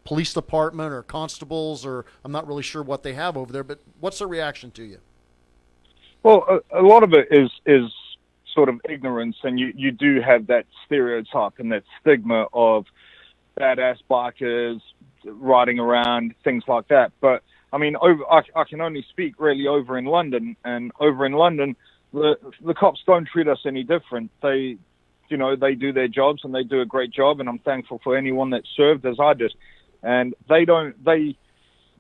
police department or constables, or I'm not really sure what they have over there. But what's the reaction to you? Well, a lot of it is sort of ignorance, and you do have that stereotype and that stigma of badass bikers riding around, things like that. But I mean, I can only speak really over in London, and over in London, the cops don't treat us any different. They do their jobs, and they do a great job, and I'm thankful for anyone that served as I did. And they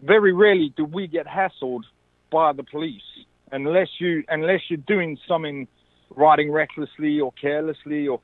very rarely do we get hassled by the police unless you're doing something, riding recklessly or carelessly or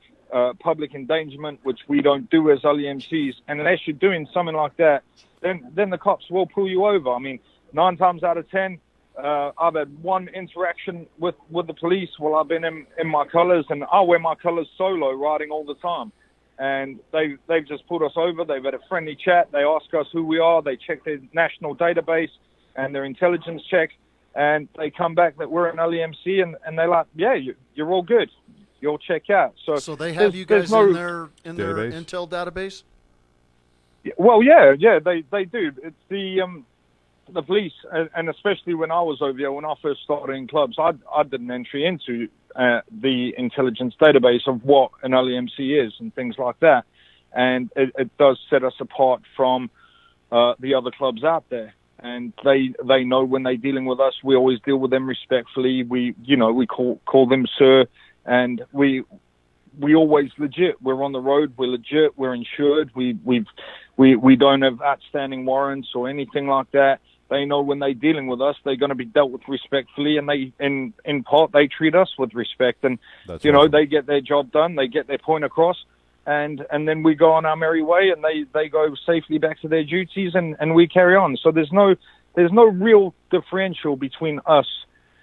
public endangerment, which we don't do as LEMCs. And unless you're doing something like that, then the cops will pull you over. I mean, 9 times out of 10, I've had one interaction with the police while I've been in my colours, and I wear my colours solo, riding all the time. And they've just pulled us over. They've had a friendly chat. They ask us who we are. They check their national database and their intelligence check, and they come back that we're an LEMC, and they're like, yeah, you're all good. You'll check out. So they have you guys in their intel database? Well, yeah, they do. It's the police, and especially when I was over here, when I first started in clubs, I did an entry into the intelligence database of what an LEMC is and things like that. And it does set us apart from the other clubs out there. And they know when they're dealing with us, we always deal with them respectfully. We call them sir, and we always legit. We're on the road. We're legit. We're insured. We don't have outstanding warrants or anything like that. They know when they're dealing with us, they're going to be dealt with respectfully, and they, in part, they treat us with respect. And awesome. They get their job done. They get their point across. And then we go on our merry way, and they go safely back to their duties, and we carry on. So there's no real differential between us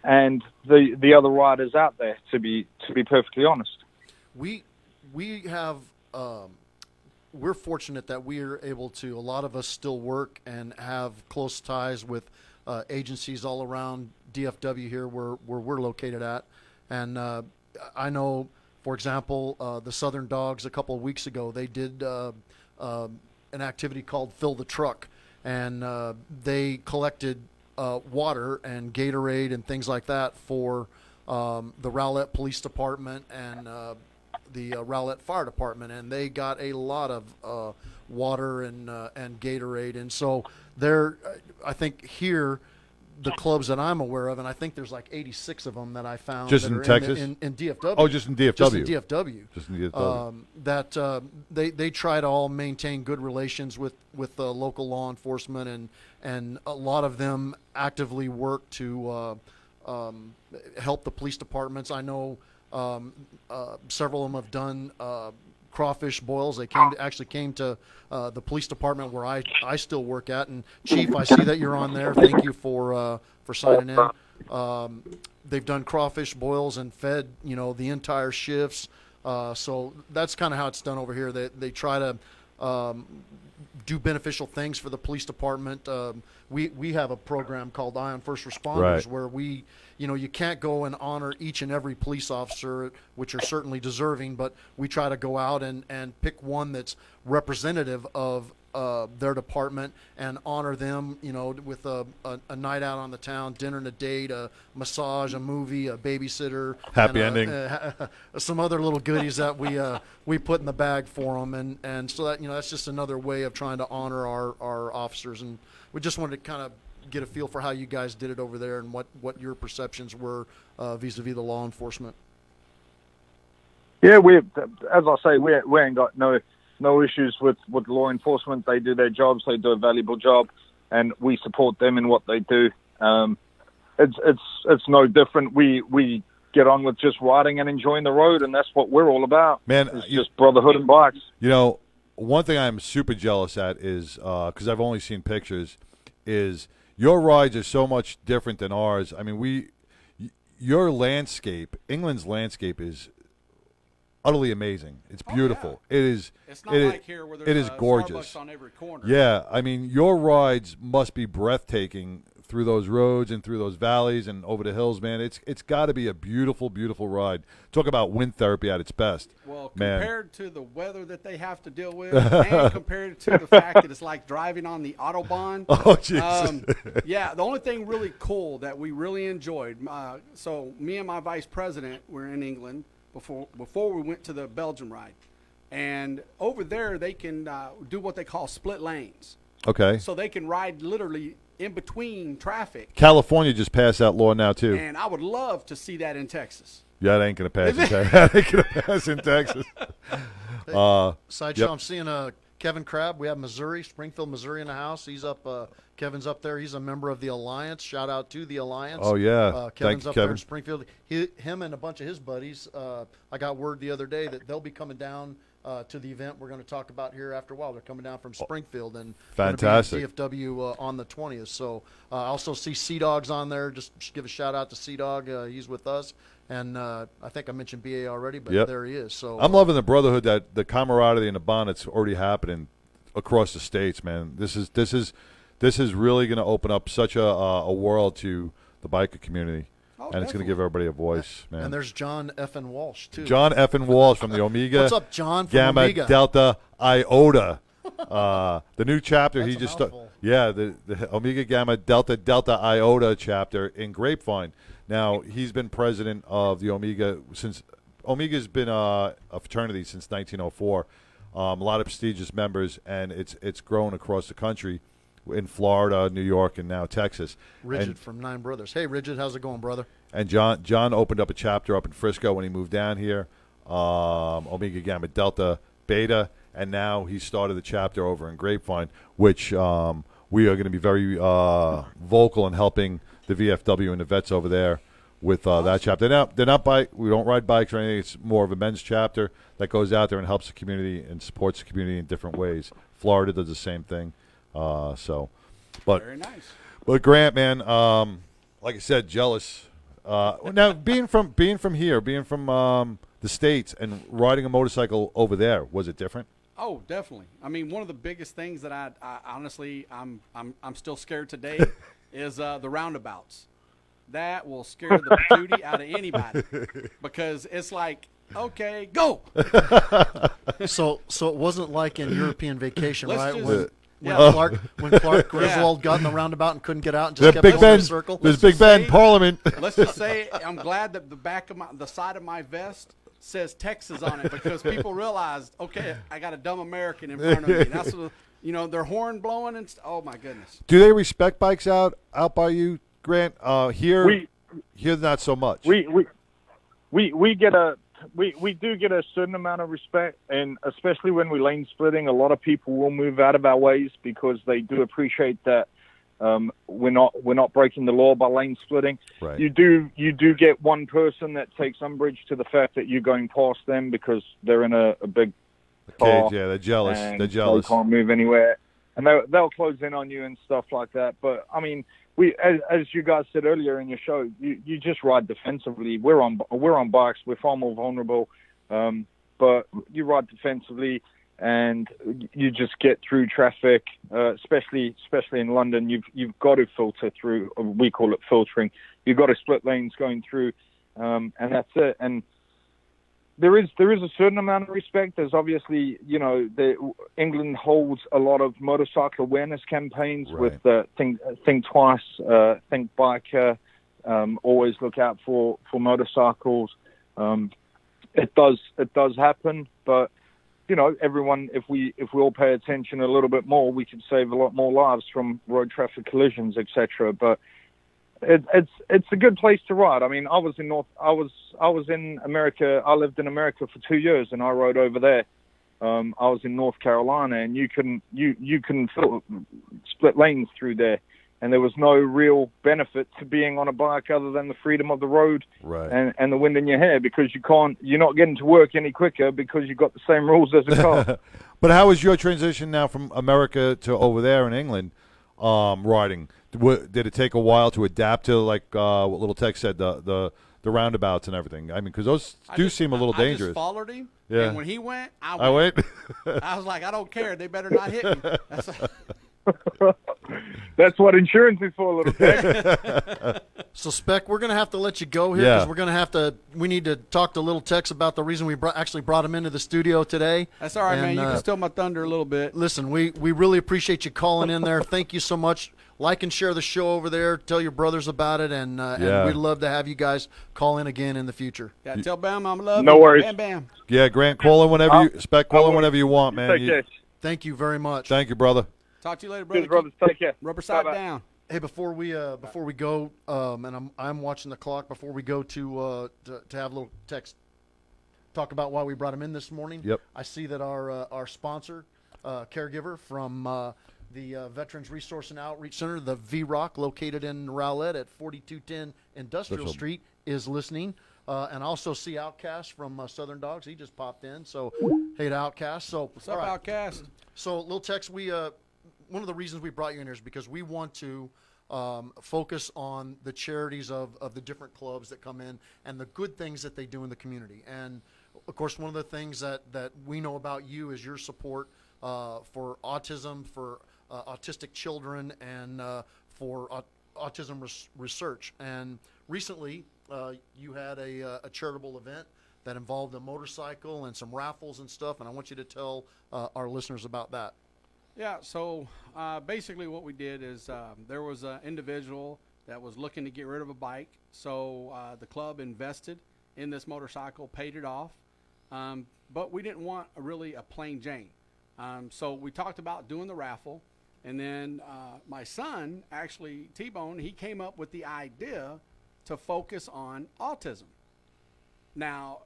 and the other riders out there, to be perfectly honest. We have we're fortunate that we are able to. A lot of us still work and have close ties with agencies all around DFW here, where we're located at, and I know. For example, the Southern Dawgs a couple of weeks ago, they did an activity called Fill the Truck, and they collected water and Gatorade and things like that for the Rowlett Police Department and the Rowlett Fire Department, and they got a lot of water and Gatorade. And so I think here, the clubs that I'm aware of, and I think there's like 86 of them that I found. Just that in are Texas? In DFW. Oh, just in DFW. Just in DFW. Just in DFW. That they try to all maintain good relations with local law enforcement, and a lot of them actively work to help the police departments. I know several of them have done crawfish boils. They actually came to the police department where I still work at. And Chief, I see that you're on there. Thank you for signing in. They've done crawfish boils and fed the entire shifts. So that's kind of how it's done over here. They try to do beneficial things for the police department. We have a program called Eye on First Responders, right, where we, you can't go and honor each and every police officer, which are certainly deserving, but we try to go out and pick one that's representative of their department and honor them, with a night out on the town, dinner and a date, a massage, a movie, a babysitter, happy ending, some other little goodies that we put in the bag for them, and so that that's just another way of trying to honor our officers. And we just wanted to kind of get a feel for how you guys did it over there and what your perceptions were vis-a-vis the law enforcement. Yeah, as I say, we ain't got no issues with law enforcement. They do their jobs. They do a valuable job, and we support them in what they do. It's no different. We get on with just riding and enjoying the road, and that's what we're all about. Man, it's just brotherhood and bikes. one thing I'm super jealous at is because I've only seen pictures, is your rides are so much different than ours. I mean, your landscape, England's landscape is utterly amazing. It's beautiful. Yeah. It is. It's not it like is, here where it there's is gorgeous. Starbucks on every corner. Yeah, I mean, your rides must be breathtaking through those roads and through those valleys and over the hills, man. It's got to be a beautiful, beautiful ride. Talk about wind therapy at its best. Well, man. compared to the weather that they have to deal with, and compared to the fact that it's like driving on the Autobahn. Oh, Jesus. Yeah, the only thing really cool that we really enjoyed, so me and my vice president were in England before we went to the Belgium ride. And over there, they can do what they call split lanes. Okay. So they can ride literally in between traffic. California just passed that law now, too. And I would love to see that in Texas. Yeah, that ain't going to pass in Texas. That ain't going to pass in Texas. Sideshow, yep. I'm seeing Kevin Crabb. We have Missouri, Springfield, Missouri in the house. He's up. Kevin's up there. He's a member of the Alliance. Shout out to the Alliance. Oh, yeah. Kevin's Thank you, up there Kevin. in Springfield. Him and a bunch of his buddies. I got word the other day that they'll be coming down to the event we're going to talk about here after a while. They're coming down from Springfield and fantastic DFW on the 20th. So I also see Sea Dogs on there. Just give a shout out to Sea Dog. He's with us. And I think I mentioned BA already, but Yep. there he is. So I'm loving the brotherhood, that the camaraderie and the bond that's already happening across the states, man. This is really going to open up such a world to the biker community. Oh, and it's going to give everybody a voice, man. And there's John Effin Walsh, too. John Effin Walsh from the Omega. What's up, John, from Gamma Omega? Delta Iota. The new chapter That's he a just started. mouthful. Yeah, the Omega Gamma Delta Iota chapter in Grapevine. Now, he's been president of the Omega since Omega's been a fraternity since 1904. A lot of prestigious members, and it's grown across the country in Florida, New York, and now Texas. Rigid And- from Nine Brothers. Hey, Rigid, how's it going, brother? And John opened up a chapter up in Frisco when he moved down here, Omega Gamma Delta Beta, and now he started the chapter over in Grapevine, which we are going to be very vocal in helping the VFW and the vets over there with that chapter. They're not we don't ride bikes or anything. It's more of a men's chapter that goes out there and helps the community and supports the community in different ways. Florida does the same thing. But Very nice. But Grant, man, like I said, jealous. Now being from here, being from the States and riding a motorcycle over there, was it different? Oh, definitely. I mean, one of the biggest things that I honestly I'm still scared today is the roundabouts. That will scare the patootie out of anybody because it's like, okay, go. So it wasn't like in European Vacation, Let's right? just- When Yeah. Clark Griswold got in the roundabout and couldn't get out and just The kept Big going in Ben, a circle. there's Let's Big just Ben say- Parliament. Let's just say I'm glad that the side of my vest says Texas on it because people realized, okay, I got a dumb American in front of me. That's what, their horn blowing and oh my goodness. Do they respect bikes out by you, Grant? Here not so much. We do get a certain amount of respect, and especially when we're lane splitting, a lot of people will move out of our ways because they do appreciate that we're not breaking the law by lane splitting. Right. You do get one person that takes umbrage to the fact that you're going past them because they're in a big car. Okay, yeah, they're jealous. And They're jealous. They can't move anywhere, and they'll close in on you and stuff like that. But I mean, as you guys said earlier in your show, you just ride defensively. We're on bikes. We're far more vulnerable, but you ride defensively, and you just get through traffic. Especially in London, you've got to filter through. We call it filtering. You've got to split lanes going through, and that's it. And there is a certain amount of respect. There's obviously, England holds a lot of motorcycle awareness campaigns with think twice, think biker, always look out for motorcycles. It does happen, but everyone, if we all pay attention a little bit more, we could save a lot more lives from road traffic collisions, etc. But it's a good place to ride. I mean, I was in America. I lived in America for 2 years, and I rode over there. I was in North Carolina, and you can split lanes through there, and there was no real benefit to being on a bike other than the freedom of the road Right. and the wind in your hair, because you're not getting to work any quicker because you've got the same rules as a car. But how was your transition now from America to over there in England, riding? Did it take a while to adapt to, like what Little Tex said, the roundabouts and everything? I mean, because those seem a little I dangerous. just followed him. Yeah. And when he went, I I went. wait. I was like, I don't care. They better not hit me. That's what insurance is for, Little Tex. So, Spec, we're going to have to let you go here because we need to talk to Little Tex about the reason we actually brought him into the studio today. That's all right, man. And, You can steal my thunder a little bit. Listen, we really appreciate you calling in there. Thank you so much. Like and share the show over there. Tell your brothers about it, and we'd love to have you guys call in again in the future. Yeah, tell Bam I'm love No you. worries. Bam, bam. Yeah, Grant, call in whenever Spec, call in whenever you want, man. Take care. Thank you very much. Thank you, brother. Talk to you later, brother. Cheers, brothers. Take care. Rubber side Bye-bye. down. Hey, before we go, and I'm watching the clock. Before we go to have Little Tex talk about why we brought him in this morning. Yep. I see that our sponsor, caregiver from the Veterans Resource and Outreach Center, the VROC, located in Rowlett at 4210 Industrial Street, is listening. And also see Outcast from Southern Dawgs. He just popped in. So, hey to Outcast. So, What's up, all right. Outcast? So, Lil Tex, one of the reasons we brought you in here is because we want to focus on the charities of the different clubs that come in and the good things that they do in the community. And, of course, one of the things that we know about you is your support for autism, for autistic children, and for autism research. And recently, you had a charitable event that involved a motorcycle and some raffles and stuff, and I want you to tell our listeners about that. Yeah, so basically what we did is there was an individual that was looking to get rid of a bike, so the club invested in this motorcycle, paid it off, but we didn't want really a plain Jane. So we talked about doing the raffle, and then my son, actually, T-Bone, he came up with the idea to focus on autism. Now,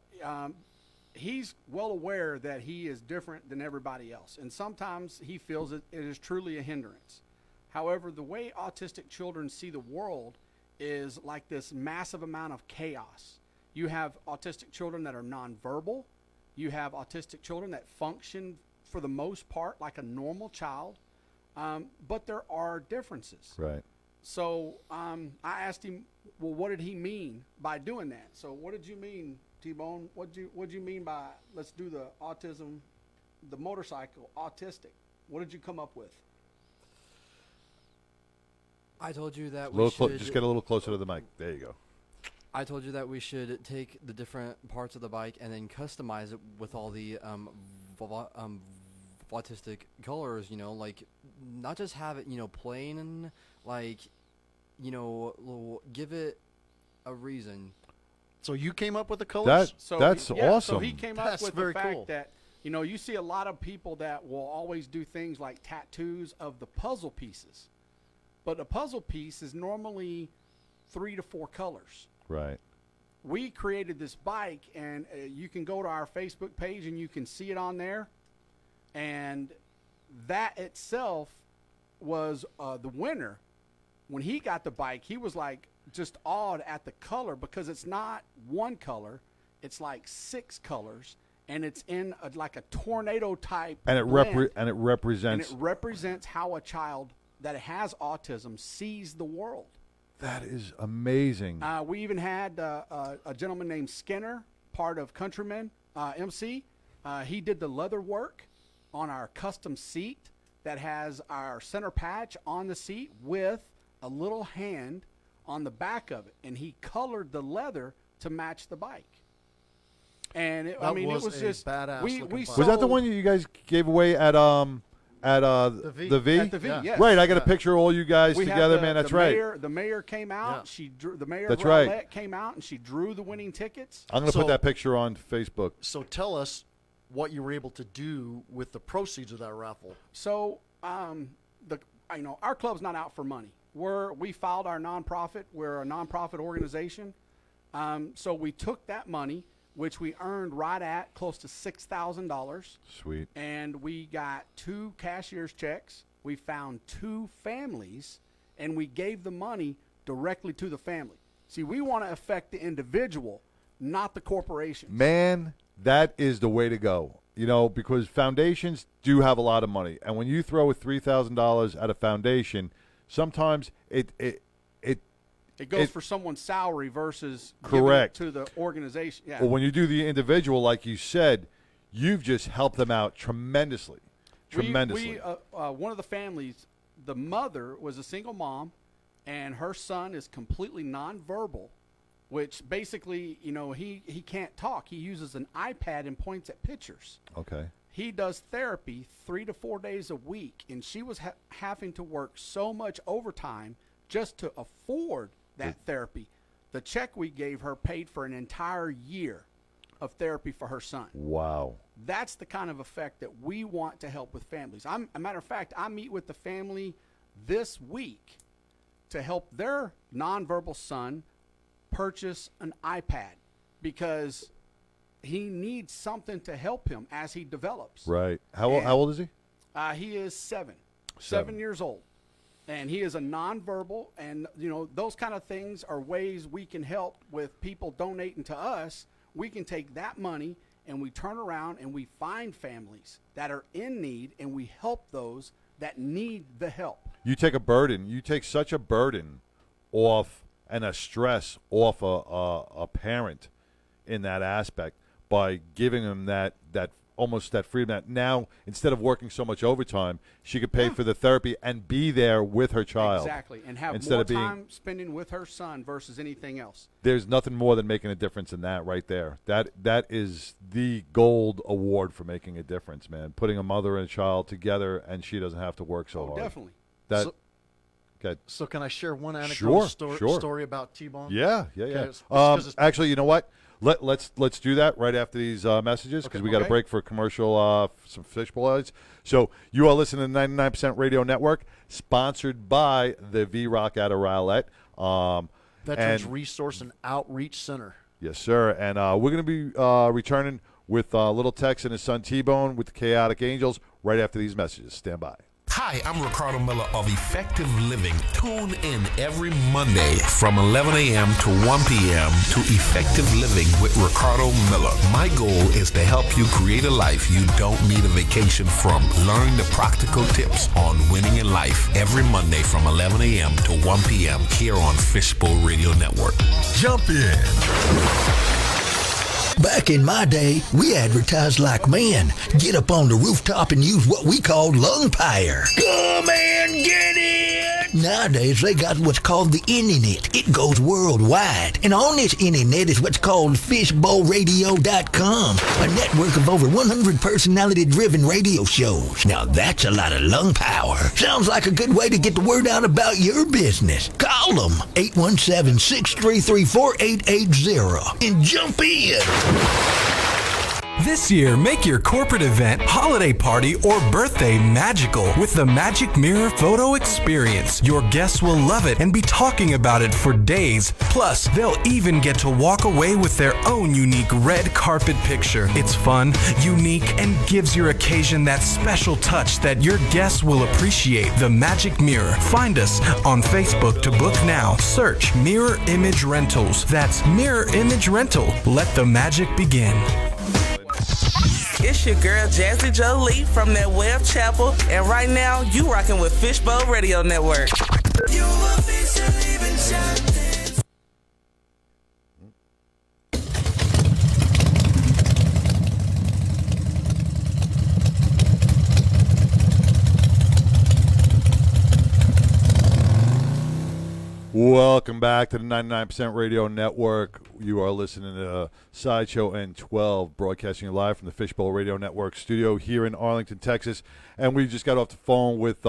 he's well aware that he is different than everybody else, and sometimes he feels it is truly a hindrance. However, the way autistic children see the world is like this massive amount of chaos. You have autistic children that are nonverbal. You have autistic children that function, for the most part, like a normal child, but there are differences. Right. So I asked him, well, what did he mean by doing that? So what did you mean, T-Bone? What'd you mean by let's do the autism, the motorcycle, autistic? What did you come up with? I told you that we should just get a little closer to the mic. There you go. I told you that we should take the different parts of the bike and then customize it with all the autistic colors, like not just have it, plain and like, give it a reason. So you came up with the colors? That's awesome. So he came That's up with very the fact cool. that, you see a lot of people that will always do things like tattoos of the puzzle pieces. But a puzzle piece is normally 3 to 4 colors. Right. We created this bike, and you can go to our Facebook page and you can see it on there. And that itself was the winner. When he got the bike, he was like just awed at the color, because it's not one color, it's like 6 colors, and it's in like a tornado type. And it blend. and it represents. And it represents how a child that has autism sees the world. That is amazing. We even had a gentleman named Skinner, part of Countryman MC. He did the leather work on our custom seat that has our center patch on the seat with a little hand on the back of it, and he colored the leather to match the bike. And it was was a just badass we looking bike. Was that the one you guys gave away at the V? At the V, Yeah. yes. Right, I got a picture of all you guys We had together, man. That's right. The mayor came out. Yeah. She drew. The mayor That's of right. Rowlett came out, and she drew the winning tickets. I'm going to So- put that picture on Facebook. So tell us what you were able to do with the proceeds of that raffle. So, our club's not out for money. We filed our nonprofit. We're a nonprofit organization. So we took that money, which we earned right at close to $6,000, Sweet. and we got 2 cashier's checks. We found 2 families, and we gave the money directly to the family. See, we want to affect the individual, not the corporation. Man, that is the way to go. Because foundations do have a lot of money, and when you throw $3,000 at a foundation, sometimes it goes for someone's salary versus correct giving it to the organization. Yeah. Well, when you do the individual, like you said, you've just helped them out tremendously. Tremendously. One of the families, the mother was a single mom, and her son is completely nonverbal, which basically, he can't talk. He uses an iPad and points at pictures. Okay. He does therapy 3 to 4 days a week, and she was having to work so much overtime just to afford that therapy. The check we gave her paid for an entire year of therapy for her son. Wow. That's the kind of effect that we want to help with families. A matter of fact, I meet with the family this week to help their nonverbal son purchase an iPad because he needs something to help him as he develops. Right. How old is he? He is 7 years old. And he is a nonverbal, and, those kind of things are ways we can help with people donating to us. We can take that money and we turn around and we find families that are in need, and we help those that need the help. You take such a burden off and a stress off a parent in that aspect by giving them that almost that freedom that now, instead of working so much overtime, she could pay for the therapy and be there with her child. Exactly, and have instead more of being, time spending with her son versus anything else. There's nothing more than making a difference in that right there. That is the gold award for making a difference, man. Putting a mother and a child together, and she doesn't have to work so hard. Definitely. So can I share one anecdotal story about T-Bone? Yeah. Actually, you know what? Let's do that right after these messages because we got a break for commercial, some fishbowl ads. So you are listening to 99% Radio Network, sponsored by the V-Rock out of Rowlett. Veterans Resource and Outreach Center. Yes, sir. And we're going to be returning with Lil Tex and his son T-Bone with the Kaotic Angels right after these messages. Stand by. Hi, I'm Ricardo Miller of Effective Living. Tune in every Monday from 11 a.m. to 1 p.m. to Effective Living with Ricardo Miller. My goal is to help you create a life you don't need a vacation from. Learn the practical tips on winning in life every Monday from 11 a.m. to 1 p.m. here on Fishbowl Radio Network. Jump in. Back in my day, we advertised like men. Get up on the rooftop and use what we called lung fire. Come and get it! Nowadays, they got what's called the internet. It goes worldwide. And on this internet is what's called fishbowlradio.com, a network of over 100 personality-driven radio shows. Now that's a lot of lung power. Sounds like a good way to get the word out about your business. Call them, 817-633-4880, and jump in. This year, make your corporate event, holiday party, or birthday magical with the Magic Mirror Photo Experience. Your guests will love it and be talking about it for days. Plus, they'll even get to walk away with their own unique red carpet picture. It's fun, unique, and gives your occasion that special touch that your guests will appreciate. The Magic Mirror. Find us on Facebook to book now. Search Mirror Image Rentals. That's Mirror Image Rental. Let the magic begin. It's your girl Jazzy Jolie from that Web Chapel, and right now you rocking with Fishbowl Radio Network. Welcome back to the 99% Radio Network. You are listening to Sideshow N12, broadcasting live from the Fishbowl Radio Network studio here in Arlington, Texas. And we just got off the phone with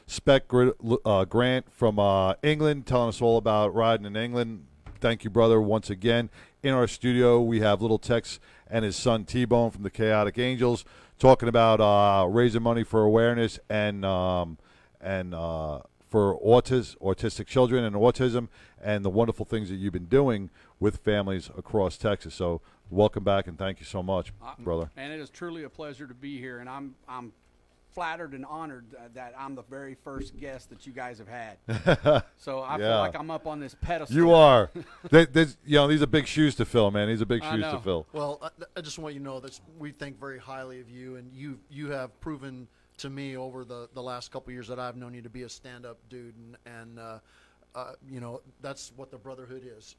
Spec Grant from England, telling us all about riding in England. Thank you, brother, once again. In our studio, we have Lil Tex and his son T-Bone from the Kaotic Angels, talking about raising money for awareness and for autistic children and autism, and the wonderful things that you've been doing with families across Texas. So welcome back, and thank you so much, brother. And it is truly a pleasure to be here, and I'm flattered and honored that I'm the very first guest that you guys have had. So I feel like I'm up on this pedestal. You are. These are big shoes to fill, man. These are big shoes to fill. Well, I just want you to know that we think very highly of you, and you have proven to me over the last couple of years that I've known you to be a stand-up dude, and that's what the brotherhood is.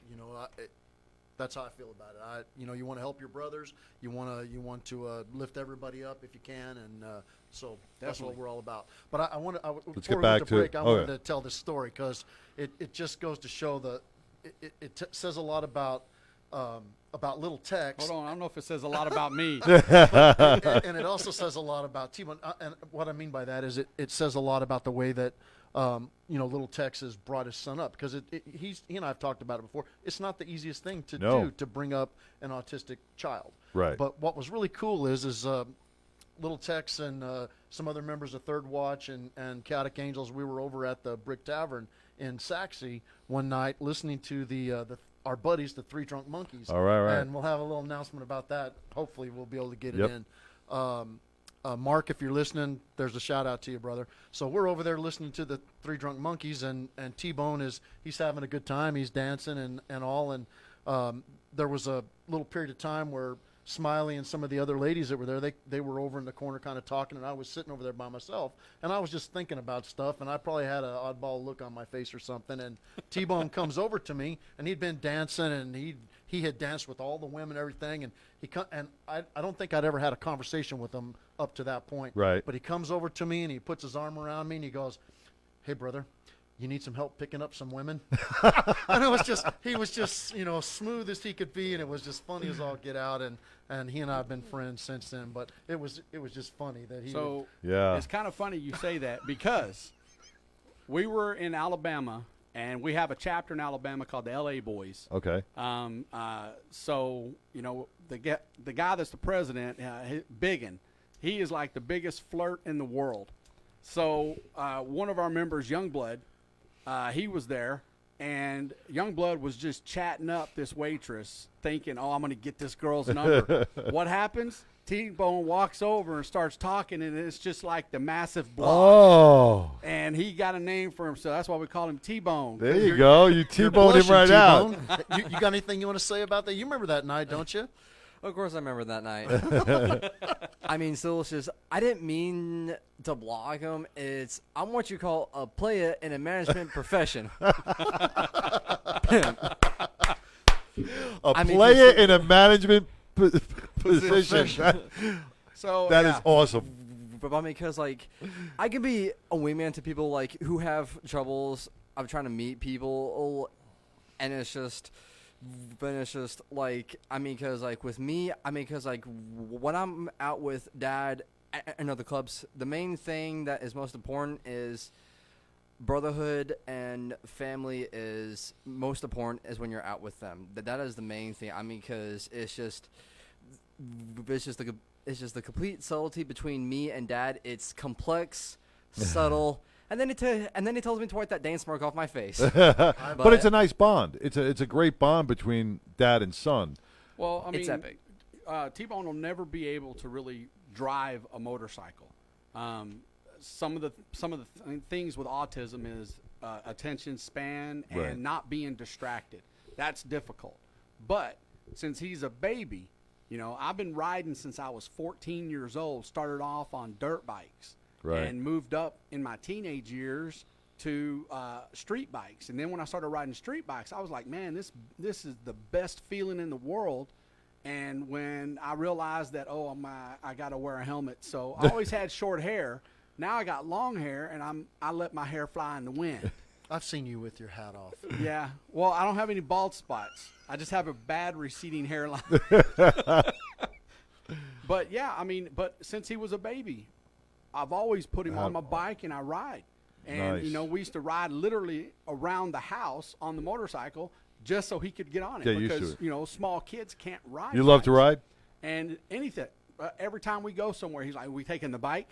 That's how I feel about it. You want to help your brothers. You want to lift everybody up if you can, and so that's what we're all about. But Let's before get back we went to to break, it. I wanted to tell this story because it just goes to show it says a lot about Lil Tex. Hold on, I don't know if it says a lot about me. and it also says a lot about T-Bone. And what I mean by that is it says a lot about the way that Lil Tex has brought his son up, because he and I have talked about it before. It's not the easiest thing to do to bring up an autistic child. Right. But what was really cool is Lil Tex and some other members of Third Watch and Kaotic Angels. We were over at the Brick Tavern in Saxe one night listening to our buddies, the Three Drunk Monkeys. All right. And we'll have a little announcement about that. Hopefully, we'll be able to get it in. Mark, if you're listening, there's a shout out to you, brother. So we're over there listening to the Three Drunk Monkeys, and T-Bone he's having a good time. He's dancing and all. And there was a little period of time where Smiley and some of the other ladies that were there, they were over in the corner kind of talking, and I was sitting over there by myself, and I was just thinking about stuff, and I probably had an oddball look on my face or something, and T-Bone comes over to me, and he'd been dancing, and he had danced with all the women and everything, and I don't think I'd ever had a conversation with him up to that point. Right. But he comes over to me, and he puts his arm around me, and he goes, "Hey, brother, you need some help picking up some women?" And he was just smooth as he could be, and it was just funny as all get out, and he and I have been friends since then. But it was just funny that he. So yeah, it's kind of funny you say that, because we were in Alabama, and we have a chapter in Alabama called the LA Boys. Okay. So the guy that's the president, Biggin, he is like the biggest flirt in the world. So one of our members, Youngblood, he was there, and Youngblood was just chatting up this waitress, thinking, "Oh, I'm going to get this girl's number." What happens? T-Bone walks over and starts talking, and it's just like the massive block. Oh. And he got a name for himself. That's why we call him T-Bone. There you go. You T-boned him right out. You got anything you want to say about that? You remember that night, don't you? Of course I remember that night. I mean, so it's just, I didn't mean to block him. It's, I'm what you call a player in a management profession. Player in a management position. So that is awesome. But I mean, because, like, I can be a wingman to people, like, who have troubles of trying to meet people, and it's just... But it's just, like, I mean, because, like, with me, I mean, because, like, when I'm out with Dad and other clubs, the main thing that is most important is brotherhood, and family is most important is when you're out with them. That is the main thing. I mean, because it's just the complete subtlety between me and Dad. It's complex, subtle. And then he tells me to wipe that dang smirk off my face. But it's a nice bond. It's a great bond between dad and son. Well, I mean, it's epic. T-Bone will never be able to really drive a motorcycle. Some of the things with autism is attention span and not being distracted. That's difficult. But since he's a baby, I've been riding since I was 14 years old. Started off on dirt bikes. Right. And moved up in my teenage years to street bikes. And then when I started riding street bikes, I was like, man, this is the best feeling in the world. And when I realized that, I got to wear a helmet. So I always had short hair. Now I got long hair, and I let my hair fly in the wind. I've seen you with your hat off. Yeah. Well, I don't have any bald spots. I just have a bad receding hairline. But, yeah, I mean, since he was a baby, I've always put him on my bike, and I ride. And, nice. We used to ride literally around the house on the motorcycle just so he could get on it. Get because, used to it. Small kids can't ride. You love to ride? And anything. Every time we go somewhere, he's like, we taking the bike?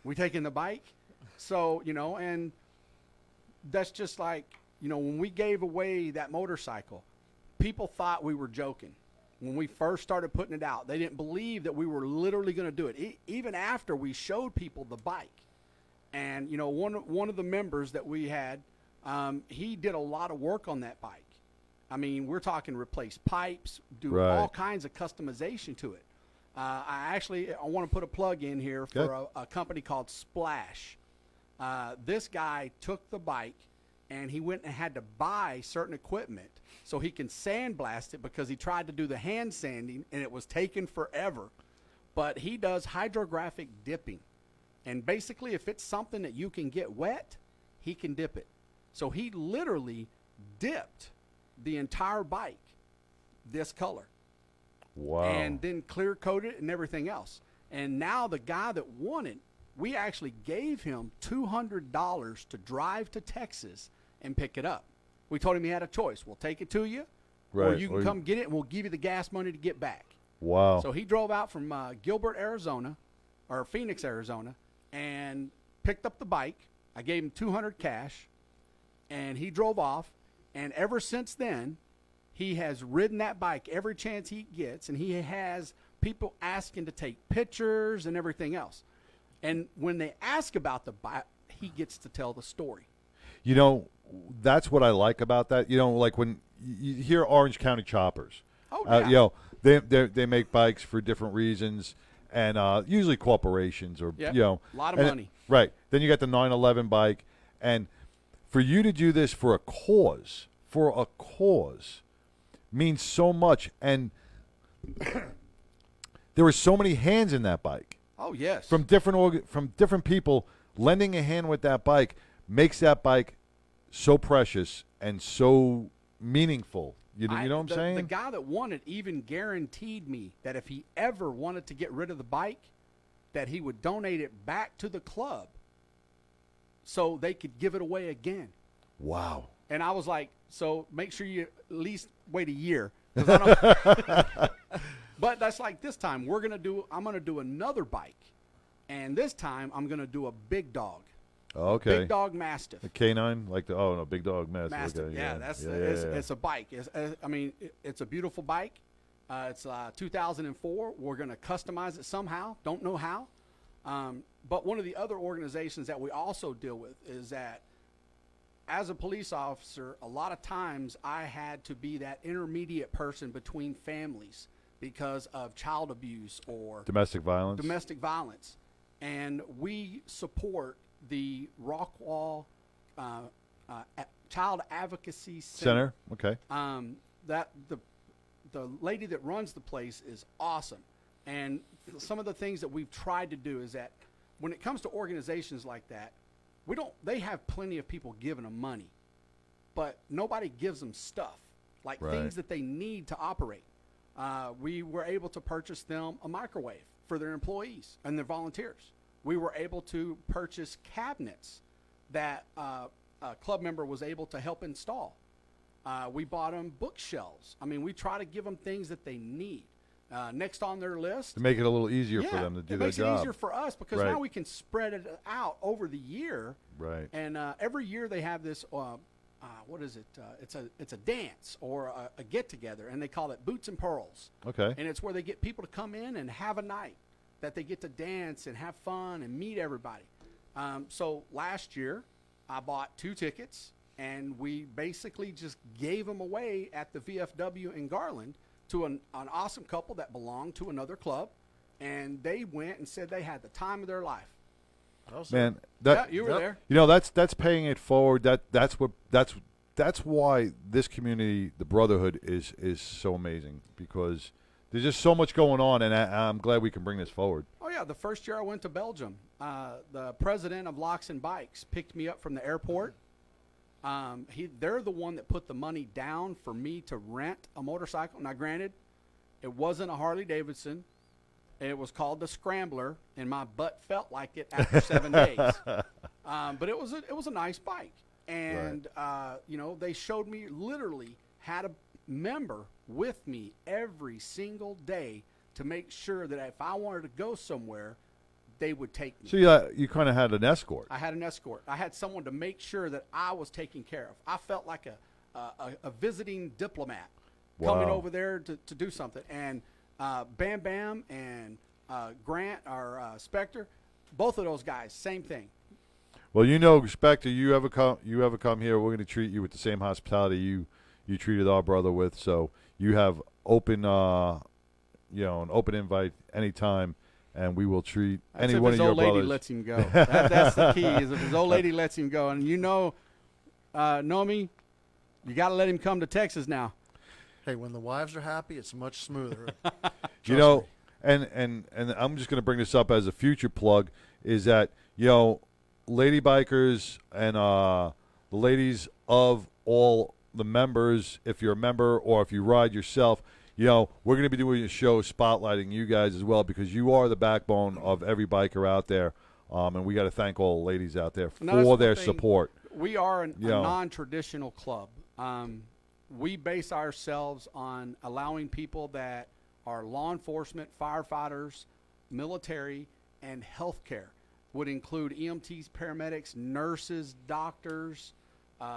We taking the bike? So, and that's just like, when we gave away that motorcycle, people thought we were joking. when we first started putting it out. They didn't believe that we were literally going to do it, even after we showed people the bike. And, you know, one of the members that we had, he did a lot of work on that bike. I mean, we're talking replace pipes, do all kinds of customization to it. I want to put a plug in here for a company called Splash. This guy took the bike and he went and had to buy certain equipment so he can sandblast it, because he tried to do the hand sanding and it was taking forever. But he does hydrographic dipping. And basically, if it's something that you can get wet, he can dip it. So he literally dipped the entire bike this color. Wow. And then clear coated and everything else. And now the guy that won it, we actually gave him $200 to drive to Texas and pick it up. We told him he had a choice. We'll take it to you, or you can come get it, and we'll give you the gas money to get back. Wow. So he drove out from Gilbert, Arizona, or Phoenix, Arizona, and picked up the bike. I gave him $200 cash, and he drove off. And ever since then, he has ridden that bike every chance he gets, and he has people asking to take pictures and everything else. And when they ask about the bike, he gets to tell the story. You know, that's what I like about that. You know, like when you hear Orange County Choppers. Oh, yeah. You know, they make bikes for different reasons, and usually corporations or, you know. A lot of money. Right. Then you got the 911 bike. And for you to do this for a cause means so much. And there were so many hands in that bike. Oh, yes. From different people. Lending a hand with that bike makes that bike so precious and so meaningful. You know what I'm saying? The guy that won it even guaranteed me that if he ever wanted to get rid of the bike, that he would donate it back to the club so they could give it away again. Wow. And I was like, so make sure you at least wait a year. 'Cause I don't but that's like this time. I'm going to do another bike. And this time I'm going to do a big dog. Okay. Big dog Mastiff. A canine? Big dog Mastiff. Mastiff. Okay, Yeah, it's a bike. It's a beautiful bike. It's 2004. We're going to customize it somehow. Don't know how. But one of the other organizations that we also deal with is that as a police officer, a lot of times I had to be that intermediate person between families because of child abuse or domestic violence. And we support the Rockwall Child Advocacy Center. Okay. That the lady that runs the place is awesome. And some of the things that we've tried to do is that when it comes to organizations like that, they have plenty of people giving them money, but nobody gives them stuff, like things that they need to operate. We were able to purchase them a microwave for their employees and their volunteers. We were able to purchase cabinets that a club member was able to help install. We bought them bookshelves. I mean, we try to give them things that they need. Next on their list, to make it a little easier for them to do their job. It makes it easier for us because now we can spread it out over the year. Right. And every year they have this, what is it? It's a dance or a get-together, and they call it Boots and Pearls. Okay. And it's where they get people to come in and have a night that they get to dance and have fun and meet everybody. So last year, I bought 2 tickets, and we basically just gave them away at the VFW in Garland to an awesome couple that belonged to another club, and they went and said they had the time of their life. Man, you were there. You know, that's paying it forward. That's why this community, the brotherhood, is so amazing, because there's just so much going on, and I'm glad we can bring this forward. Oh yeah, the first year I went to Belgium, the president of Locks and Bikes picked me up from the airport. They're the one that put the money down for me to rent a motorcycle. Now, granted, it wasn't a Harley Davidson. It was called the Scrambler, and my butt felt like it after 7 days. But it was a nice bike, and they showed me literally had a member with me every single day to make sure that if I wanted to go somewhere, they would take me. So you kind of had an escort. I had an escort. I had someone to make sure that I was taken care of. I felt like a visiting diplomat. coming Wow. over there to do something. And Bam Bam and Grant or Spectre, both of those guys, same thing. Well, Spectre, you ever come here, we're going to treat you with the same hospitality you treated our brother with. So you have open, an open invite anytime, and we will treat any one of your brothers. If his old lady lets him go. That's the key, is if his old lady lets him go. And Nomi, you got to let him come to Texas now. Hey, when the wives are happy, it's much smoother. And I'm just going to bring this up as a future plug, is that, lady bikers and the ladies of all the members, if you're a member or if you ride yourself, we're going to be doing a show spotlighting you guys as well, because you are the backbone of every biker out there. And we got to thank all the ladies out there for their support. We are a non-traditional club. We base ourselves on allowing people that are law enforcement, firefighters, military, and healthcare. Would include EMTs, paramedics, nurses, doctors,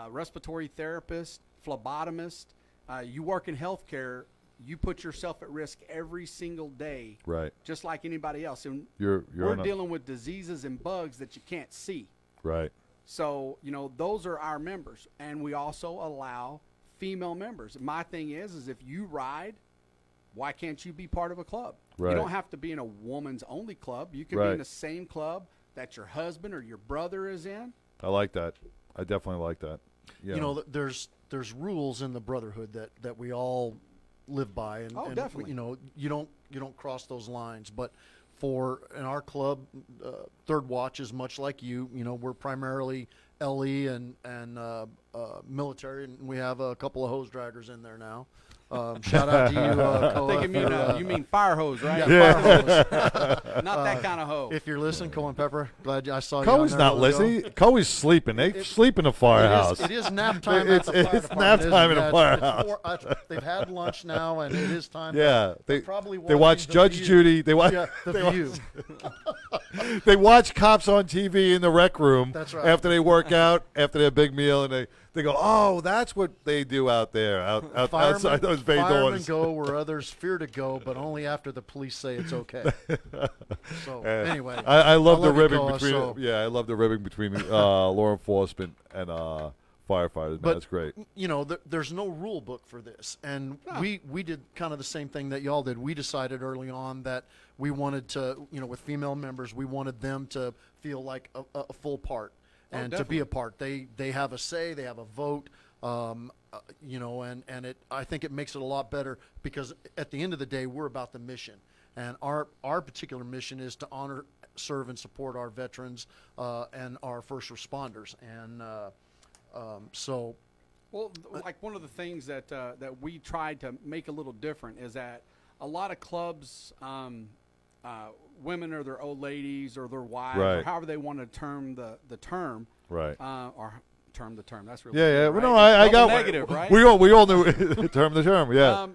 respiratory therapists, phlebotomists. You work in healthcare, you put yourself at risk every single day, right? Just like anybody else. And we're dealing with diseases and bugs that you can't see, right? So those are our members, and we also allow female members. My thing is if you ride, why can't you be part of a club? Right. You don't have to be in a woman's only club. You can be in the same club that your husband or your brother is in. I like that. I definitely like that. Yeah. There's rules in the brotherhood that we all live by, and definitely. You don't cross those lines. But in our club, Third Watch is much like you. We're primarily LE and military, and we have a couple of hose draggers in there now. Shout out to you, Koa. You mean fire hose, right? Yeah, fire hose. Not that kind of hose. If you're listening, Cole and Pepper, glad I saw you. Coey's not listening. Coey's sleeping. They sleep in the firehouse. It is nap time at the fire It's department, nap time in the firehouse. They've had lunch now, and it is time. Yeah, they probably they watch Judge Judy. They watch The View. They watch cops on TV in the rec room. That's right. After they work out, after their big meal, and they go, oh, that's what they do out there, outside those bay firemen doors. go where others fear to go, but only after the police say it's okay. So anyway, I love the you, ribbing Koa, between. so- Yeah, I love the ribbing between law enforcement and firefighters. Man, But that's great. There's no rule book for this, and we did kind of the same thing that y'all did. We decided early on that we wanted to, with female members, we wanted them to feel like a full part and to be a part. They have a say, they have a vote, and I think it makes it a lot better, because at the end of the day, we're about the mission, and our particular mission is to honor, serve, and support our veterans and our first responders, and Well, like one of the things that we tried to make a little different is that a lot of clubs, women are their old ladies or their wives, or however they want to term the term, right? Or term the term. That's really yeah. right? Well, no, I got negative, right? We all knew the term. Yeah.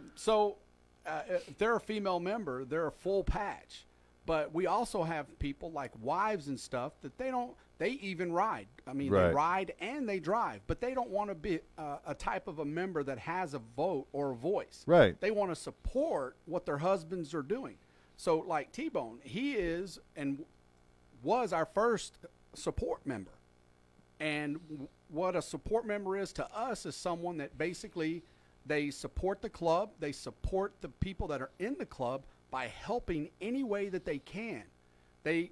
If they're a female member, they're a full patch. But we also have people like wives and stuff that they even ride. I mean, they ride and they drive, but they don't want to be a type of a member that has a vote or a voice. Right. They want to support what their husbands are doing. So like T-Bone, he is and was our first support member. And what a support member is to us is someone that basically they support the club, they support the people that are in the club by helping any way that they can. They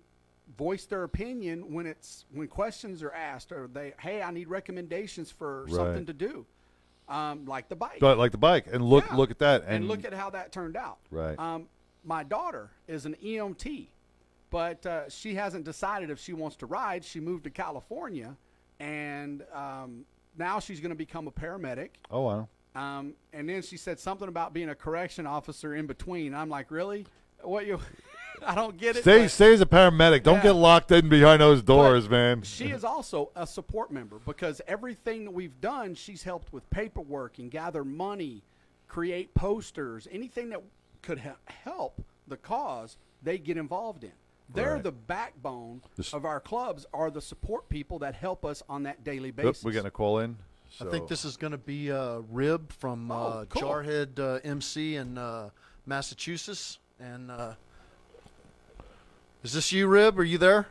voice their opinion when questions are asked, or hey, I need recommendations for something to do, like the bike. Like the bike, and look at that, and look at how that turned out. Right. My daughter is an EMT, but she hasn't decided if she wants to ride. She moved to California, and now she's going to become a paramedic. Oh wow. And then she said something about being a correction officer in between. I'm like, really? I don't get it. Stay as a paramedic. Don't get locked in behind those doors, man. She is also a support member, because everything that we've done, she's helped with paperwork and gather money, create posters, anything that could help the cause, they get involved in. They're the backbone of our clubs, are the support people that help us on that daily basis. We're getting a call in. I think this is going to be Rib from cool. Jarhead MC in Massachusetts. And is this you, Rib? Are you there?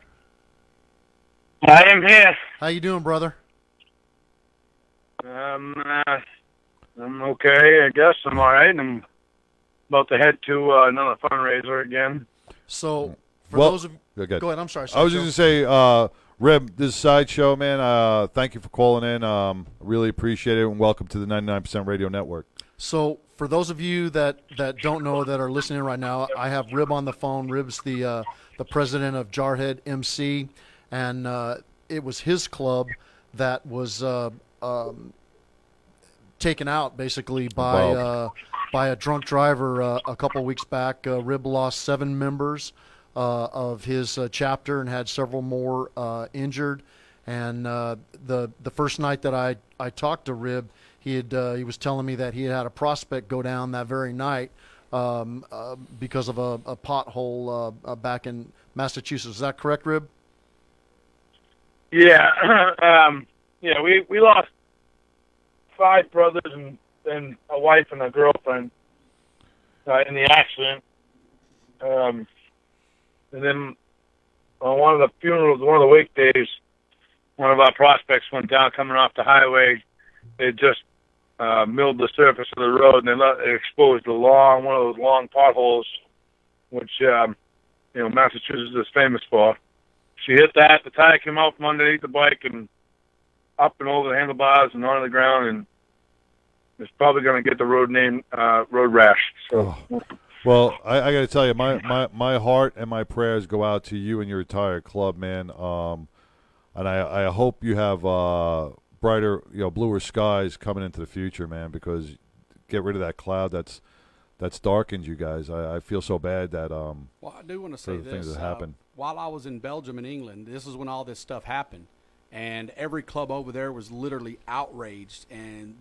I am here. How you doing, brother? I'm okay, I guess. I'm all right. I'm about to head to another fundraiser again. So, for Well, those of go ahead. go ahead. I'm sorry. I was Sideshow. just going to say, Rib, this is Sideshow, man. Thank you for calling in. Really appreciate it, and welcome to the 99% Radio Network. So, for those of you that don't know that are listening right now, I have Rib on the phone. Rib's the president of Jarhead MC, and it was his club that was taken out basically by a drunk driver a couple weeks back. Rib lost 7 members of his chapter and had several more injured. And the first night that I talked to Rib, he was telling me that he had a prospect go down that very night because of a pothole back in Massachusetts. Is that correct, Rib? Yeah. We lost 5 brothers and a wife and a girlfriend in the accident. And then on one of the funerals, one of the wake days, one of our prospects went down coming off the highway. They just milled the surface of the road, and they exposed one of those long potholes, which Massachusetts is famous for. She hit that. The tire came out from underneath the bike and up and over the handlebars and onto the ground, and it's probably going to get the road name road rash. So. Oh. Well, I got to tell you, my heart and my prayers go out to you and your entire club, man. And I hope you have brighter, bluer skies coming into the future, man. Because get rid of that cloud that's darkened you guys. I feel so bad that Well, I do want to say the this. things that happen. While I was in Belgium and England, this is when all this stuff happened. And every club over there was literally outraged. And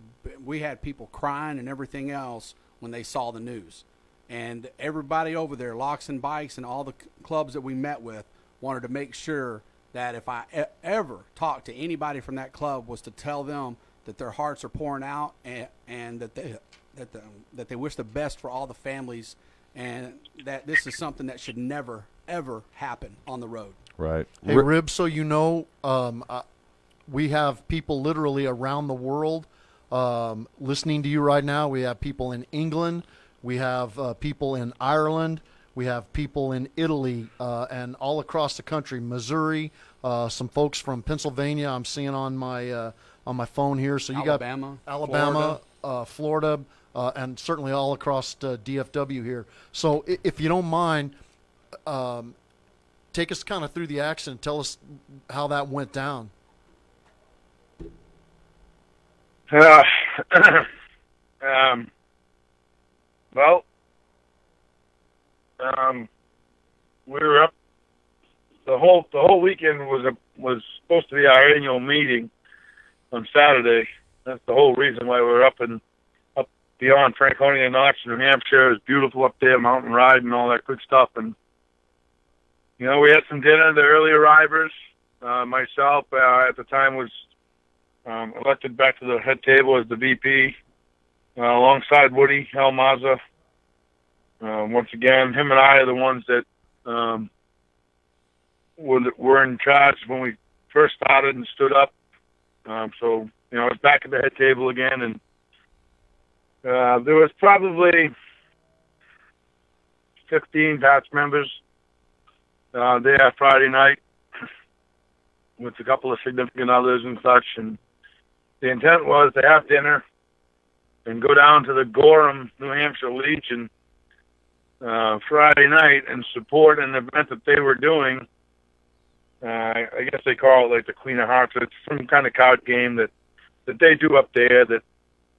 we had people crying and everything else when they saw the news. And everybody over there, Locks and Bikes and all the clubs that we met with, wanted to make sure that if I ever talked to anybody from that club was to tell them that their hearts are pouring out and that they wish the best for all the families, and that this is something that should never, ever happen on the road. Right. Hey, Rib, so you know, we have people literally around the world listening to you right now. We have people in England. We have people in Ireland. We have people in Italy and all across the country, Missouri, some folks from Pennsylvania I'm seeing on my phone here. So you Alabama, got Alabama, Florida, and certainly all across DFW here. So if you don't mind, take us kind of through the accident. Tell us how that went down. We were up. The whole weekend was supposed to be our annual meeting on Saturday. That's the whole reason why we were up beyond Franconia Notch, New Hampshire. It's beautiful up there, mountain riding and all that good stuff. And we had some dinner. The early arrivers, myself at the time was elected back to the head table as the VP, alongside Woody Maza. Once again, him and I are the ones that were in charge when we first started and stood up. So I was back at the head table again, and there was probably 15 past members there Friday night with a couple of significant others and such. And the intent was to have dinner and go down to the Gorham, New Hampshire Legion Friday night and support an event that they were doing. I guess they call it like the Queen of Hearts. It's some kind of card game that they do up there that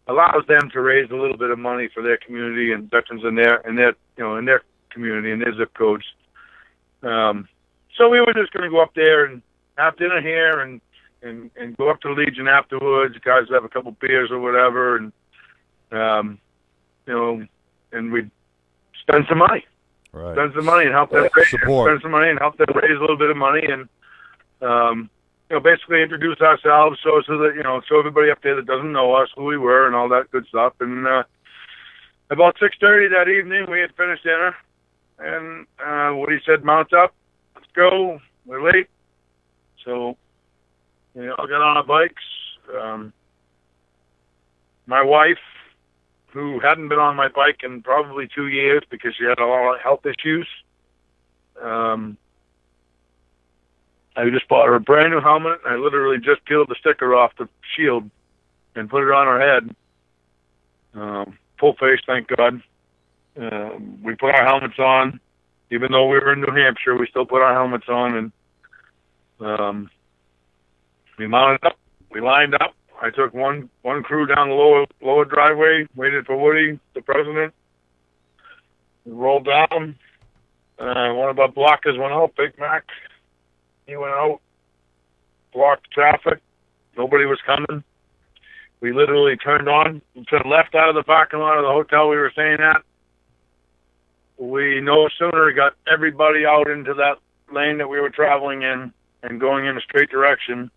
allows them to raise a little bit of money for their community and veterans in their community and their zip codes. So we were just going to go up there and have dinner here and go up to the Legion afterwards. The guys would have a couple beers or whatever, and and we'd spend some money. Right. Spend some money and help them raise. Support. Spend some money and help them raise a little bit of money, and basically introduce ourselves so that, show everybody up there that doesn't know us who we were and all that good stuff. And about 6:30 that evening, we had finished dinner, and Woody said, "Mount up, let's go. We're late." So we all got on our bikes. My wife, who hadn't been on my bike in probably 2 years because she had a lot of health issues, I just bought her a brand new helmet. I literally just peeled the sticker off the shield and put it on her head. Full face, thank God. We put our helmets on. Even though we were in New Hampshire, we still put our helmets on, and we mounted up. We lined up. I took one crew down the lower driveway, waited for Woody, the president. We rolled down. One of our blockers went out, Big Mac. He went out, blocked traffic. Nobody was coming. We literally turned left out of the parking lot of the hotel we were staying at. We no sooner got everybody out into that lane that we were traveling in and going in a straight direction.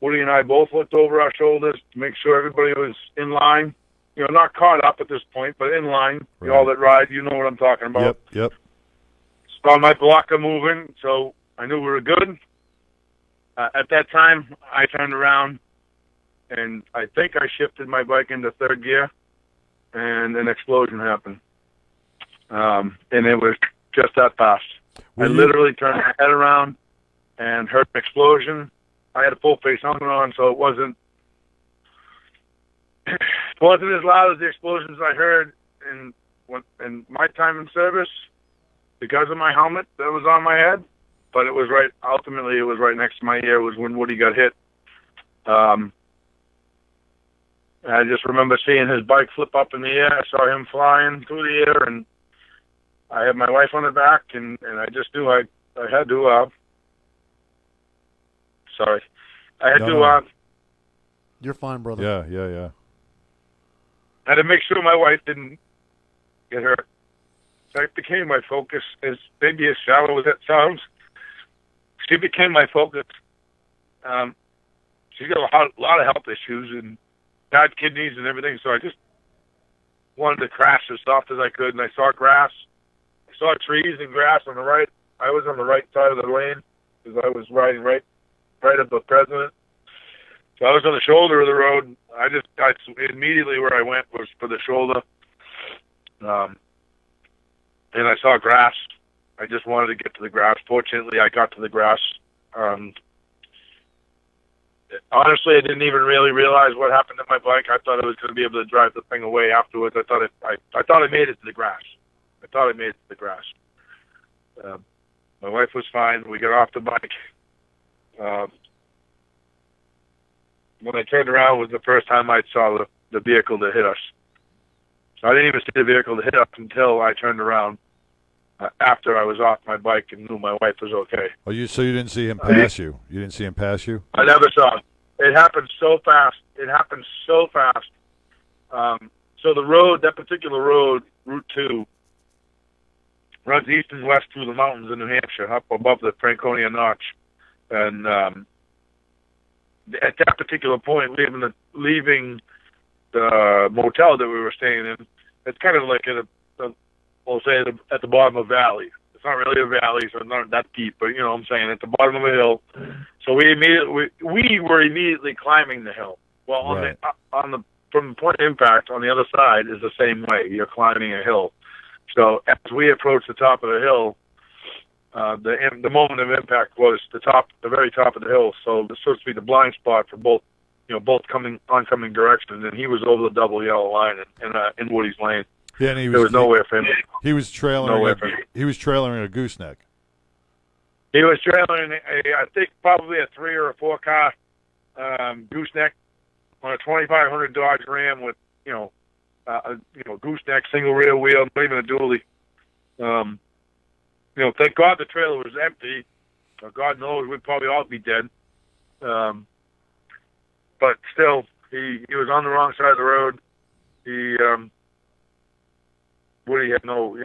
Woody and I both looked over our shoulders to make sure everybody was in line. Not caught up at this point, but in line. Right. All that ride, you know what I'm talking about. Yep. Saw my blocker moving, so I knew we were good. At that time, I turned around, and I think I shifted my bike into third gear, and an explosion happened. And it was just that fast. I literally turned my head around and heard an explosion. I had a full face helmet on, so it wasn't as loud as the explosions I heard in my time in service because of my helmet that was on my head. But it was ultimately it was right next to my ear was when Woody got hit. I just remember seeing his bike flip up in the air. I saw him flying through the air, and I had my wife on the back, and I just knew I had to, sorry. I had to, You're fine, brother. Yeah. I had to make sure my wife didn't get hurt. That became my focus, as maybe as shallow as that sounds. She became my focus. She's got a lot of health issues and bad kidneys and everything, so I just wanted to crash as soft as I could, and I saw grass. I saw trees and grass on the right. I was on the right side of the lane because I was riding right of the president. So I was on the shoulder of the road. I immediately where I went was for the shoulder. And I saw grass. I just wanted to get to the grass. Fortunately, I got to the grass. Honestly, I didn't even really realize what happened to my bike. I thought I was going to be able to drive the thing away afterwards. I thought I made it to the grass. My wife was fine. We got off the bike. When I turned around was the first time I saw the vehicle that hit us. So I didn't even see the vehicle that hit us until I turned around after I was off my bike and knew my wife was okay. Oh, so you didn't see him pass you? You didn't see him pass you? I never saw it. It happened so fast. So the road, that particular road, Route 2, runs east and west through the mountains in New Hampshire, up above the Franconia Notch. And at that particular point, leaving the motel that we were staying in, it's kind of like we'll say at the bottom of a valley. It's not really a valley, so it's not that deep, but you know what I'm saying, at the bottom of a hill. So we were immediately climbing the hill. Well, from the point of impact on the other side is the same way. You're climbing a hill. So as we approached the top of the hill, the moment of impact was the very top of the hill. So it's supposed to be the blind spot for both oncoming directions, and he was over the double yellow line in Woody's lane. Yeah, and there was nowhere for him. He was trailing. He was trailing a gooseneck. He was trailing I think probably a 3 or a 4 car gooseneck on a 2500 Dodge Ram with gooseneck, single rear wheel, not even a dually. Thank God the trailer was empty. God knows we'd probably all be dead. But still, he was on the wrong side of the road. Woody had no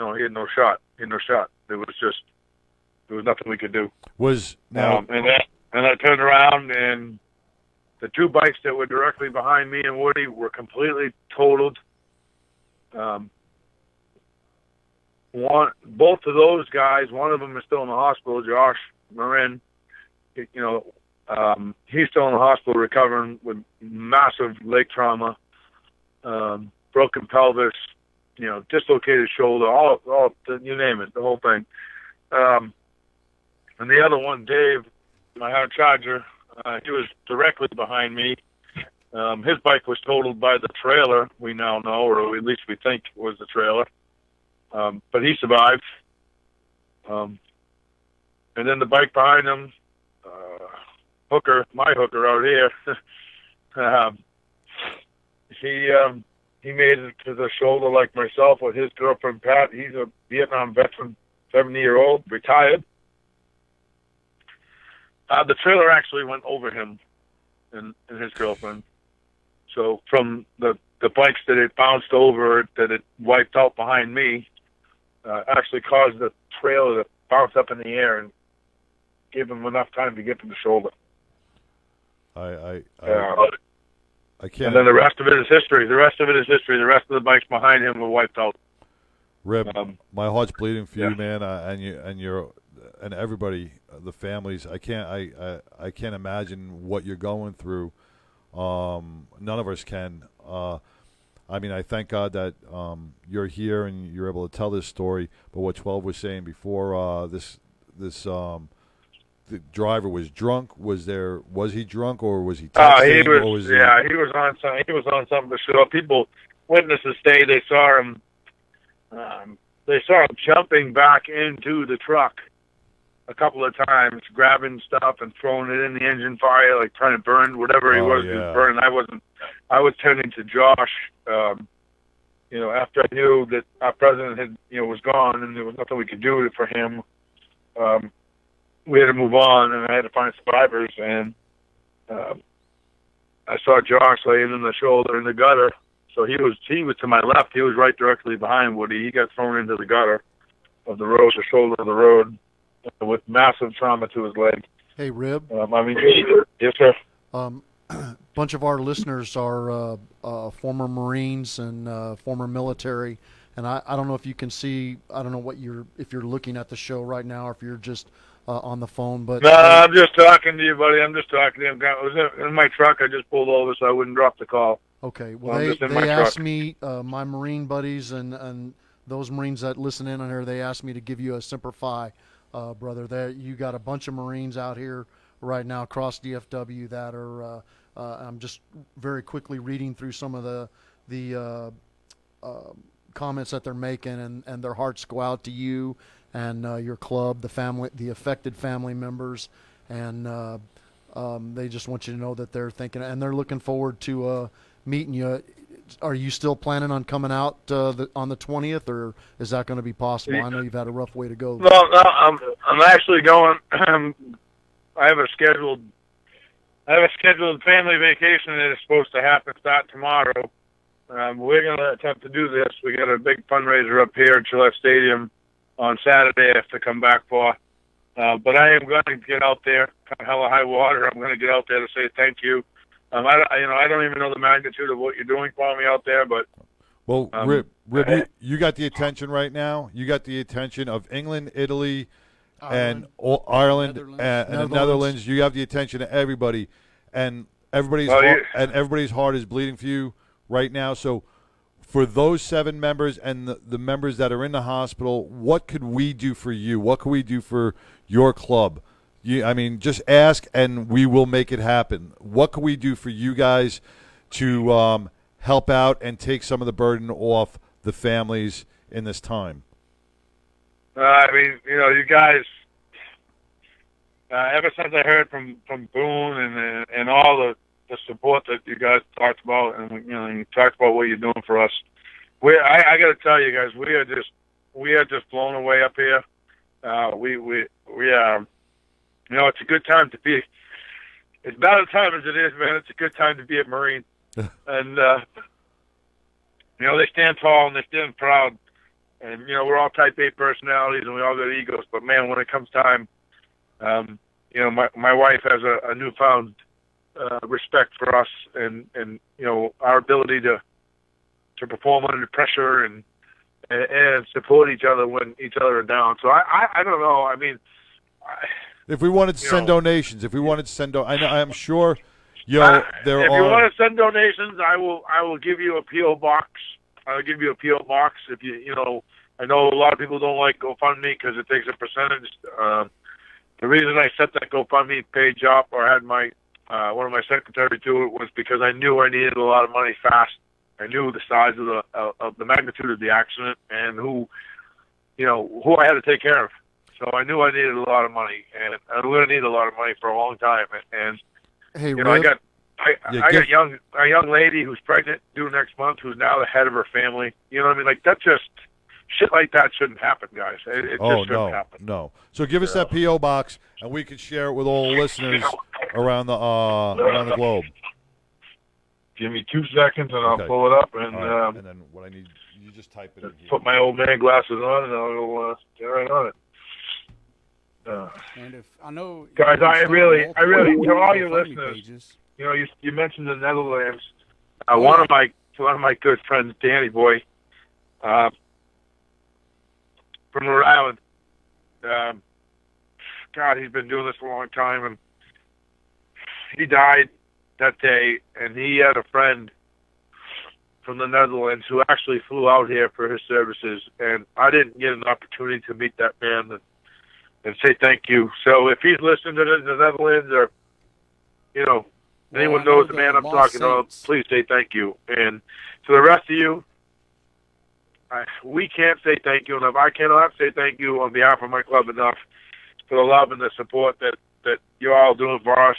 shot. There was nothing we could do. Was now and and I turned around, and the two bikes that were directly behind me and Woody were completely totaled. Both of those guys, one of them is still in the hospital, Josh Marin. He's still in the hospital recovering with massive leg trauma, broken pelvis, dislocated shoulder, all you name it, the whole thing. And the other one, Dave, my hard charger, he was directly behind me. His bike was totaled by the trailer, we now know, or at least we think it was the trailer. But he survived. And then the bike behind him, my hooker out here, he made it to the shoulder like myself with his girlfriend, Pat. He's a Vietnam veteran, 70-year-old, retired. The trailer actually went over him and his girlfriend. So from the bikes that it bounced over, that it wiped out behind me, actually caused the trailer to bounce up in the air and give him enough time to get to the shoulder. I can't. And then the rest of it is history. The rest of the bikes behind him were wiped out. Rip, my heart's bleeding for you, yeah. man, and everybody, the families. I can't imagine what you're going through. None of us can. I thank God that you're here and you're able to tell this story. But what 12 was saying before, the driver was drunk. Was he drunk or was he texting? He was on something. He was on something to show. Witnesses say they saw him. They saw him jumping back into the truck a couple of times, grabbing stuff and throwing it in the engine fire, like trying to burn whatever he was burning. I was turning to Josh, after I knew that our president was gone and there was nothing we could do for him. We had to move on, and I had to find survivors. And I saw Josh laying in the shoulder in the gutter. So he was to my left. He was right directly behind Woody. He got thrown into the gutter of the road, the shoulder of the road, with massive trauma to his leg. Hey, Rib. Yes, sir. Bunch of our listeners are former Marines and former military, and I don't know if you can see. I don't know if you're looking at the show right now, or if you're just on the phone. But no, I'm just talking to you, buddy. I'm just talking to you. I was in my truck. I just pulled over so I wouldn't drop the call. Okay. Well, they asked me, my Marine buddies and those Marines that listen in on here, they asked me to give you a Semper Fi, brother. There, you got a bunch of Marines out here right now across DFW that are. I'm just very quickly reading through some of the comments that they're making, and their hearts go out to you and your club, the family, the affected family members, and they just want you to know that they're thinking and they're looking forward to meeting you. Are you still planning on coming out on the 20th, or is that going to be possible? I know you've had a rough way to go. No, I'm actually going. I have a scheduled family vacation that is supposed to start tomorrow. We're going to attempt to do this. We got a big fundraiser up here at Gillette Stadium on Saturday. I have to come back for. But I am going to get out there, come hell or high water. I'm going to get out there to say thank you. I don't even know the magnitude of what you're doing for me out there, but. Well, Rib, you got the attention right now. You got the attention of England, Italy, and Ireland, and the Netherlands. You have the attention of everybody, and everybody's heart is bleeding for you right now. So, for those 7 members and the members that are in the hospital, what could we do for you? What could we do for your club? Just ask, and we will make it happen. What can we do for you guys to help out and take some of the burden off the families in this time? You guys, ever since I heard from Boone and all the support that you guys talked about, and you talked about what you're doing for us, I got to tell you guys, we are just blown away up here. We are. It's a good time to be. As bad a time as it is, man, it's a good time to be a Marine. And they stand tall and they stand proud. And we're all Type A personalities and we all got egos. But man, when it comes time, you know, my wife has a newfound respect for us and you know, our ability to perform under pressure and support each other when each other are down. So I don't know. I mean, if we wanted to send donations, I'm sure, there if you want to send donations, I will give you a PO box. I'll give you a PO box if you know. I know a lot of people don't like GoFundMe because it takes a percentage. The reason I set that GoFundMe page up or had my one of my secretaries do it was because I knew I needed a lot of money fast. I knew the size of the magnitude of the accident and who I had to take care of. So I knew I needed a lot of money, and I'm going to need a lot of money for a long time. And Hey, you know, I Rib, got a young lady who's pregnant due next month, who's now the head of her family. You know what I mean? Like, that just shit like that shouldn't happen, guys. It just shouldn't happen. No. So give us that PO box, and we can share it with all the listeners around the globe. Give me 2 seconds, and I'll pull it up, and and then what I need, you just type it in here. Put my old man glasses on, and I'll get right on it. And if I know, guys, I really, to all your GoFundMe listeners, pages. you know, you mentioned the Netherlands. One of my good friends, Danny Boy, from Rhode Island. God, he's been doing this a long time, and he died that day. And he had a friend from the Netherlands who actually flew out here for his services, and I didn't get an opportunity to meet that man and say thank you. So if he's listening to the Netherlands, or anyone knows the man I'm talking about, please say thank you. And to the rest of you, we can't say thank you enough. I cannot say thank you on behalf of my club enough for the love and the support that you're all doing for us.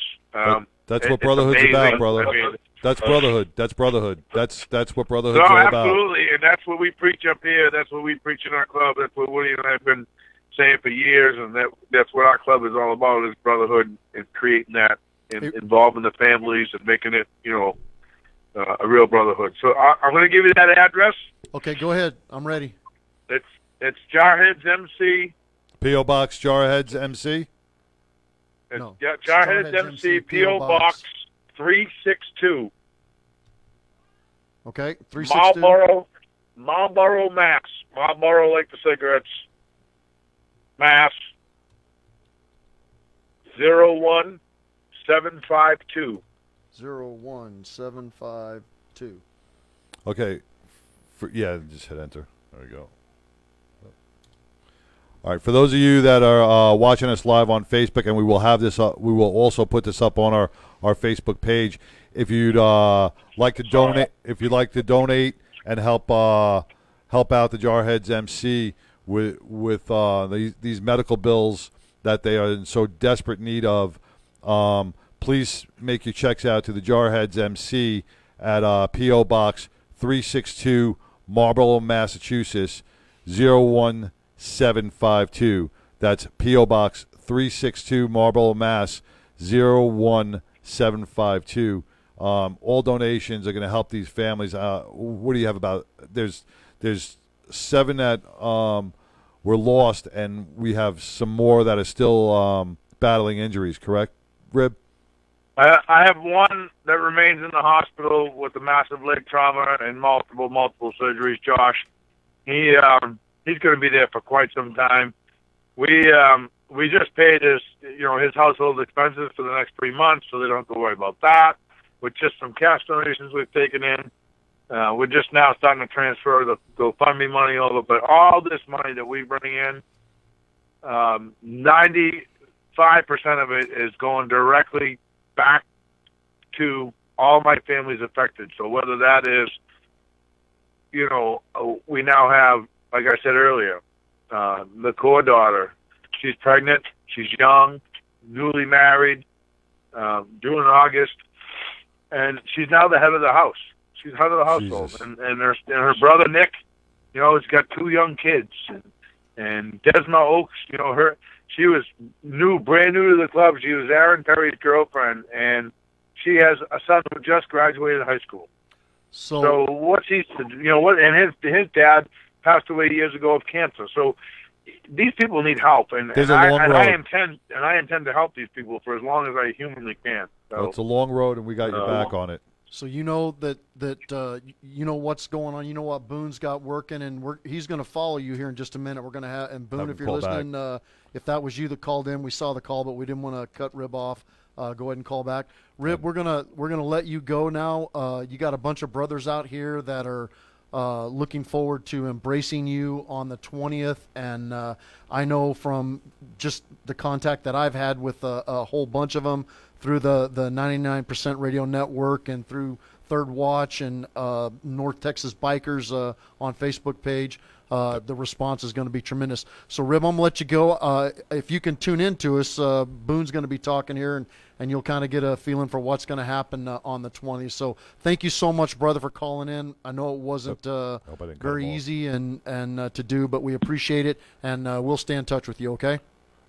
That's what brotherhood's about, brother. I mean, that's brotherhood. That's brotherhood. That's what brotherhood's no, all about. Absolutely, and that's what we preach up here. That's what we preach in our club. That's what Woody and I have been saying for years, and that's what our club is all about: is brotherhood and creating that, and involving the families and making it, a real brotherhood. So I'm going to give you that address. Okay, go ahead. I'm ready. It's Jarhead's MC. P.O. Box Jarhead's MC. No. Yeah, Jarhead's MC, P.O. Box 362. Okay, 362. Marlboro, Mass. Marlboro, like the cigarettes. Mass. 01752. 01752. Okay. Just hit enter. There we go. All right. For those of you that are watching us live on Facebook, and we will have this up, we will also put this up on our Facebook page. If you'd like to donate, and help out the Jarhead's MC with these medical bills that they are in so desperate need of, please make your checks out to the Jarhead's MC at P.O. Box 362, Marlborough, Massachusetts 01752. That's P.O. Box 362, Marlborough, Mass 01752. All donations are going to help these families. What do you have about? There's 7 that were lost, and we have some more that are still battling injuries. Correct, Rib? I have one that remains in the hospital with a massive leg trauma and multiple surgeries. Josh, he's going to be there for quite some time. We just paid his household expenses for the next 3 months, so they don't have to worry about that. With just some cash donations we've taken in, we're just now starting to transfer the GoFundMe money over. But all this money that we bring in, 95% of it is going directly back to all my families affected. So whether that is, we now have, like I said earlier, the core daughter. She's pregnant. She's young, newly married, due in August, and she's now the head of the house. She's head of the household, and her brother Nick, has got 2 young kids, and Desma Oaks, she was brand new to the club. She was Aaron Perry's girlfriend, and she has a son who just graduated high school. So what and his dad passed away years ago of cancer. So these people need help, and, There's and, a I, long and road. I intend to help these people for as long as I humanly can. So, It's a long road, and we got your back on it. So you know that you know what's going on. You know what Boone's got working, and he's going to follow you here in just a minute. We're going to have and Boone, Have if him you're call listening, if that was you that called in, we saw the call, but we didn't want to cut Rib off. Go ahead and call back. Rib, we're gonna let you go now. You got a bunch of brothers out here that are looking forward to embracing you on the 20th, and I know from just the contact that I've had with a whole bunch of them through the 99% Radio Network and through Third Watch and North Texas Bikers on Facebook page. The response is going to be tremendous. So, Rib, I'm going to let you go. If you can tune in to us, Boone's going to be talking here, and you'll kind of get a feeling for what's going to happen on the 20th. So thank you so much, brother, for calling in. I know it wasn't very easy and to do, but we appreciate it, and we'll stay in touch with you, okay?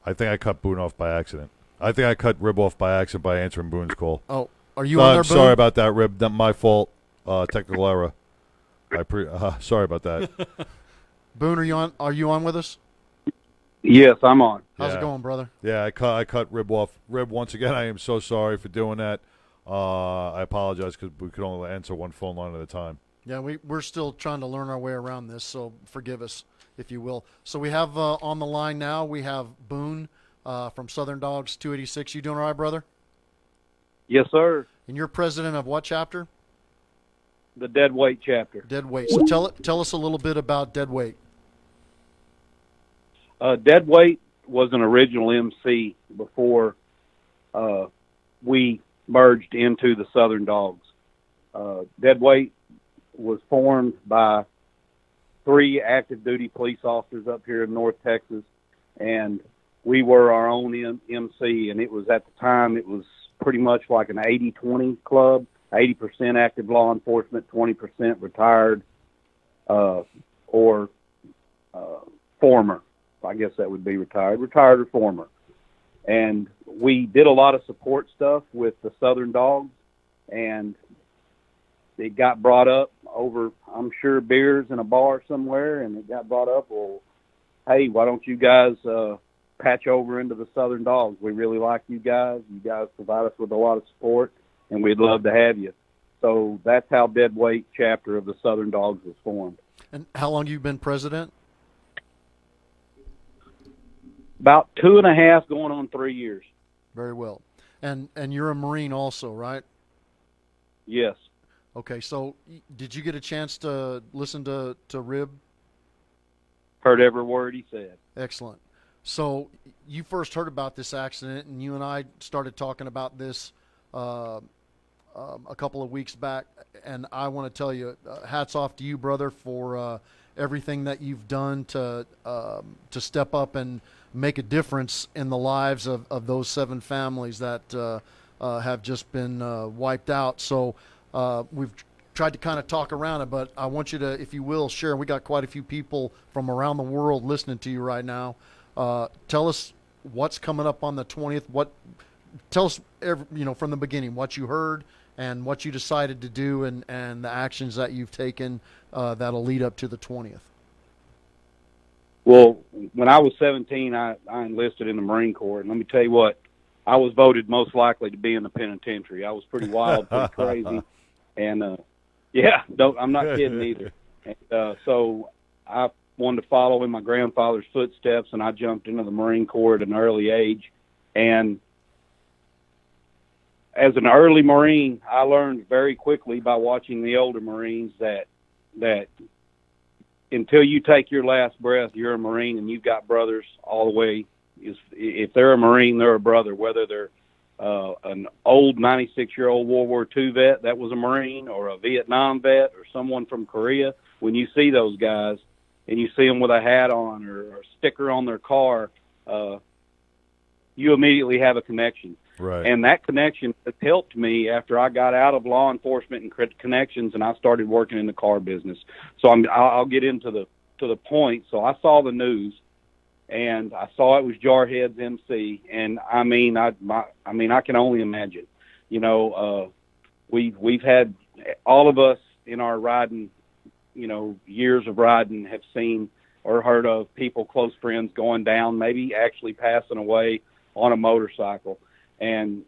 I think I cut Boone off by accident. I think I cut Rib off by accident by answering Boone's call. Oh, are you on there, I'm Boone? sorry about that, Rib. Not my fault. Technical error. Sorry about that. Boone, are you on with us? Yes, I'm on. How's it going, brother? Yeah, I cut Rib off. Rib, once again, I am so sorry for doing that. I apologize because we could only answer one phone line at a time. Yeah, we're still trying to learn our way around this, so forgive us, if you will. So we have on the line now, we have Boone from Southern Dawgs 286. You doing all right, brother? Yes, sir. And you're president of what chapter? The Dead Weight chapter. Dead Weight. So tell us a little bit about Dead Weight. Dead Weight was an original MC before we merged into the Southern Dawgs. Dead Weight was formed by 3 active duty police officers up here in North Texas, and we were our own MC, and it was at the time, it was pretty much like an 80-20 club, 80% active law enforcement, 20% retired or former. I guess that would be retired or former. And we did a lot of support stuff with the Southern Dawgs, and it got brought up over, I'm sure, beers in a bar somewhere, and it got brought up, well, hey, why don't you guys patch over into the Southern Dawgs? We really like you guys. You guys provide us with a lot of support, and we'd love to have you. So that's how Dead Weight chapter of the Southern Dawgs was formed. And how long have you been president? About 2.5, going on 3 years. Very well. And you're a Marine also, right? Yes. Okay, so did you get a chance to listen to Rib? Heard every word he said. Excellent. So you first heard about this accident, and you and I started talking about this a couple of weeks back, and I want to tell you, hats off to you, brother, for everything that you've done to step up and make a difference in the lives of those 7 families that have just been wiped out. So we've tried to kind of talk around it, but I want you to, if you will, share. We got quite a few people from around the world listening to you right now. Tell us what's coming up on the 20th. Tell us, from the beginning, what you heard and what you decided to do, and the actions that you've taken that'll lead up to the 20th. Well, when I was 17, I enlisted in the Marine Corps, and let me tell you what, I was voted most likely to be in the penitentiary. I was pretty wild, pretty crazy, and I'm not kidding either. And, so I wanted to follow in my grandfather's footsteps, and I jumped into the Marine Corps at an early age. And as an early Marine, I learned very quickly by watching the older Marines that until you take your last breath, you're a Marine, and you've got brothers all the way. If they're a Marine, they're a brother, whether they're an old 96-year-old World War II vet that was a Marine, or a Vietnam vet, or someone from Korea. When you see those guys and you see them with a hat on or a sticker on their car, you immediately have a connection. Right. And that connection has helped me after I got out of law enforcement and connections, and I started working in the car business. So I'll get into the point. So I saw the news, and I saw it was Jarhead's MC, and I mean I can only imagine. We've had, all of us in our riding, years of riding have seen or heard of people, close friends, going down, maybe actually passing away on a motorcycle. And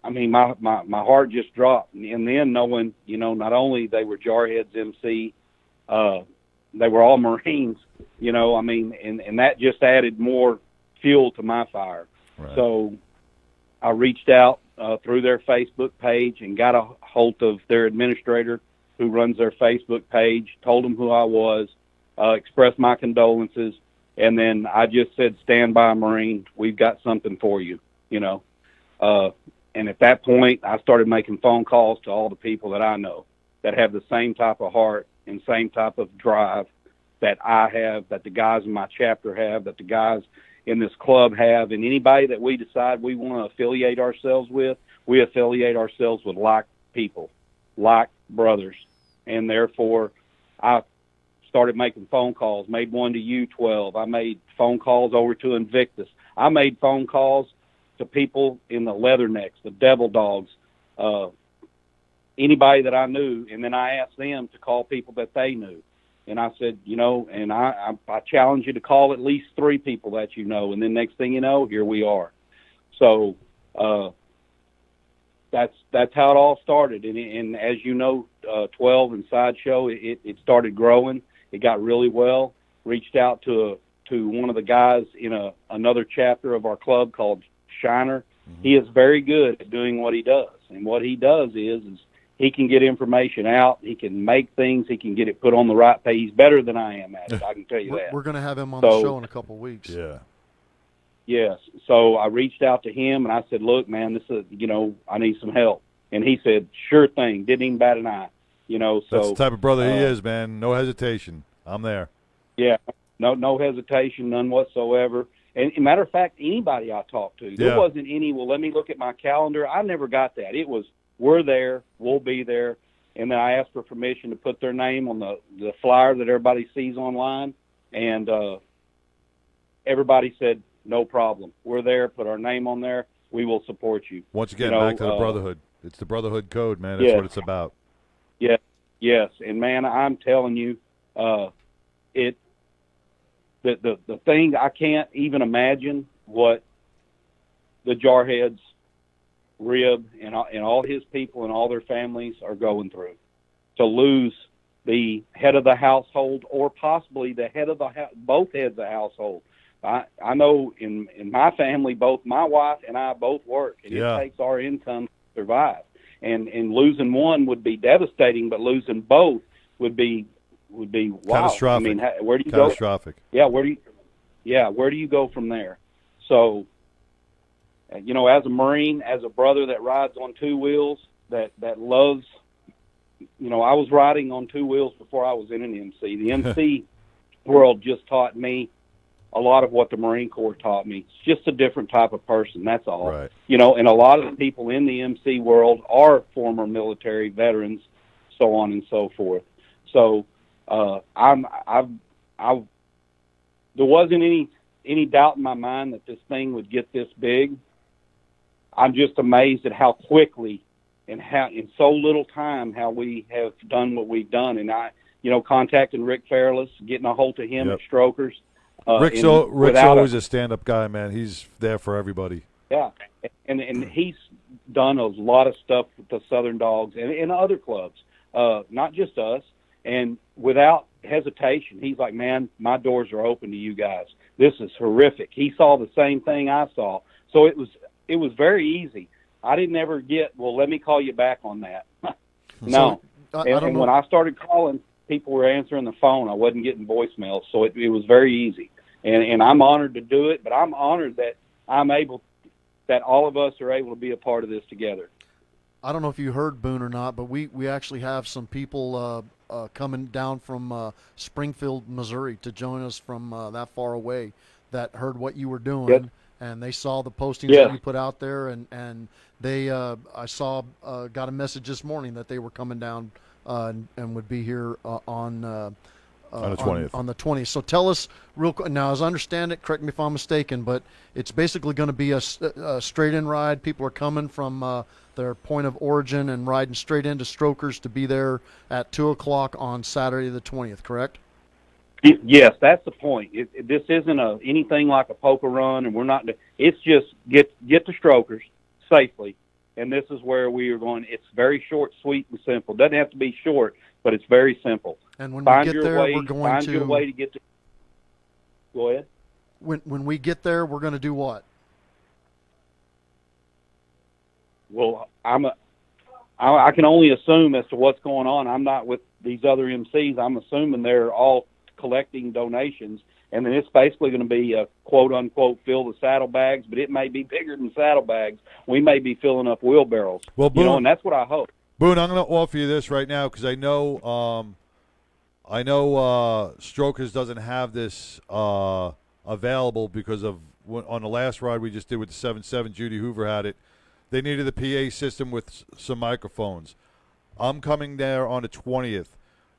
I mean, my heart just dropped. And then knowing, you know, not only they were Jarhead's MC, they were all Marines, you know, I mean, and that just added more fuel to my fire. Right. So I reached out through their Facebook page and got a hold of their administrator who runs their Facebook page, told them who I was, expressed my condolences, and then I just said, stand by, Marine. We've got something for you, you know. And at that point, I started making phone calls to all the people that I know that have the same type of heart and same type of drive that I have, that the guys in my chapter have, that the guys in this club have, and anybody that we decide we want to affiliate ourselves with, we affiliate ourselves with like people, like brothers. And therefore, I started making phone calls, made one to U12. I made phone calls over to Invictus. I made phone calls to people in the Leathernecks, the Devil Dogs, anybody that I knew, and then I asked them to call people that they knew. And I said, you know, and I challenge you to call at least 3 people that you know, and then next thing you know, here we are. So that's how it all started. And as you know, 12 and Sideshow, it started growing. It got really well. Reached out to one of the guys in another chapter of our club called Shiner. Mm-hmm. He is very good at doing what he does. And what he does is he can get information out. He can make things. He can get it put on the right page. He's better than I am at it, I can tell you that. We're going to have him on the show in a couple of weeks. Yeah. Yes. So I reached out to him, and I said, look, man, this is, you know, I need some help. And he said, sure thing. Didn't even bat an eye. You know, so that's the type of brother he is, man. No hesitation. I'm there. Yeah. No hesitation, none whatsoever. And matter of fact, anybody I talked to, there wasn't any, well, let me look at my calendar. I never got that. It was, we're there, we'll be there. And then I asked for permission to put their name on the flyer that everybody sees online. And everybody said, no problem. We're there, put our name on there. We will support you. Once again, you know, back to the brotherhood. It's the brotherhood code, man. That's what it's about. Yeah, yes. And, man, I'm telling you, the thing, I can't even imagine what the Jarheads, Rib, and all his people and all their families are going through. To lose the head of the household, or possibly the head of both heads of the household. I know in my family, both my wife and I both work, and it takes our income to survive. And losing one would be devastating, but losing both would be wow. Catastrophic. I mean, where do you Catastrophic. go? Where do you go from there? So, you know, as a Marine, as a brother that rides on 2 wheels, that loves, you know, I was riding on 2 wheels before I was in an MC. The MC world just taught me a lot of what the Marine Corps taught me. It's just a different type of person, that's all. Right. You know, and a lot of the people in the MC world are former military veterans, so on and so forth. So there wasn't any doubt in my mind that this thing would get this big. I'm just amazed at how quickly and how in so little time how we have done what we've done. And contacting Rick Fairless, getting a hold of him at Strokers. Rick's always a stand-up guy, man. He's there for everybody. Yeah, and he's done a lot of stuff with the Southern Dawgs and other clubs, not just us. And without hesitation, he's like, man, my doors are open to you guys. This is horrific. He saw the same thing I saw. So it was very easy. I didn't ever get, well, let me call you back on that. No. And when I started calling, people were answering the phone. I wasn't getting voicemails. So it was very easy. And I'm honored to do it, but I'm honored that that all of us are able to be a part of this together. I don't know if you heard, Boone, or not, but we actually have some people coming down from Springfield, Missouri to join us from that far away that heard what you were doing, and they saw the postings that you put out there, and they I saw got a message this morning that they were coming down and would be here on the 20th. On the 20th. So tell us real quick. Now, as I understand it, correct me if I'm mistaken, but it's basically going to be a straight-in ride. People are coming from their point of origin and riding straight into Strokers to be there at 2 o'clock on Saturday the 20th, correct? Yes, that's the point. This isn't anything like a poker run, and we're not. It's just get the strokers safely, and this is where we are going. It's very short, sweet, and simple. Doesn't have to be short, but it's very simple. And when Find we get your there, way, we're going find to your way to get to. Go ahead. When we get there, we're going to do what? Well, I can only assume as to what's going on. I'm not with these other MCs. I'm assuming they're all collecting donations, and then it's basically going to be a quote-unquote fill the saddlebags, but it may be bigger than saddlebags. We may be filling up wheelbarrows. Well, Boone, and that's what I hope. Boone, I'm going to offer you this right now because I know Strokers doesn't have this available because of on the last ride we just did with the 7-7, Judy Hoover had it. They needed a PA system with some microphones. I'm coming there on the 20th.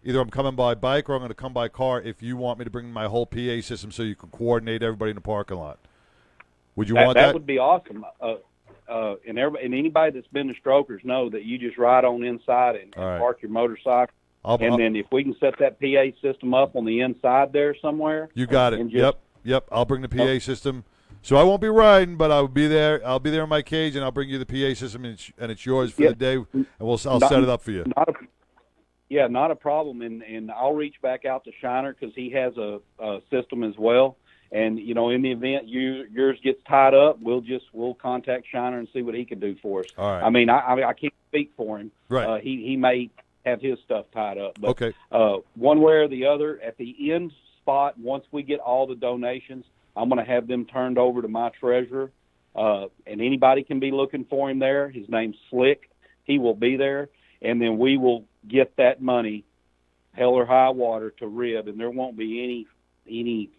Either I'm coming by bike or I'm going to come by car if you want me to bring my whole PA system so you can coordinate everybody in the parking lot. Would you want that? That would be awesome. And anybody that's been to Strokers know that you just ride on inside and park your motorcycle. Then if we can set that PA system up on the inside there somewhere. You got it. Yep. I'll bring the PA system. So I won't be riding, but I'll be there. I'll be there in my cage, and I'll bring you the PA system, and it's yours for the day, and I'll set it up for you. Not a problem, and I'll reach back out to Shiner because he has a system as well. And in the event yours gets tied up, we'll contact Shiner and see what he can do for us. All right. I mean, I can't speak for him. Right. He may have his stuff tied up. But, okay. One way or the other, at the end spot, once we get all the donations, I'm going to have them turned over to my treasurer, and anybody can be looking for him there. His name's Slick. He will be there, and then we will get that money, hell or high water, to Rib, and there won't be any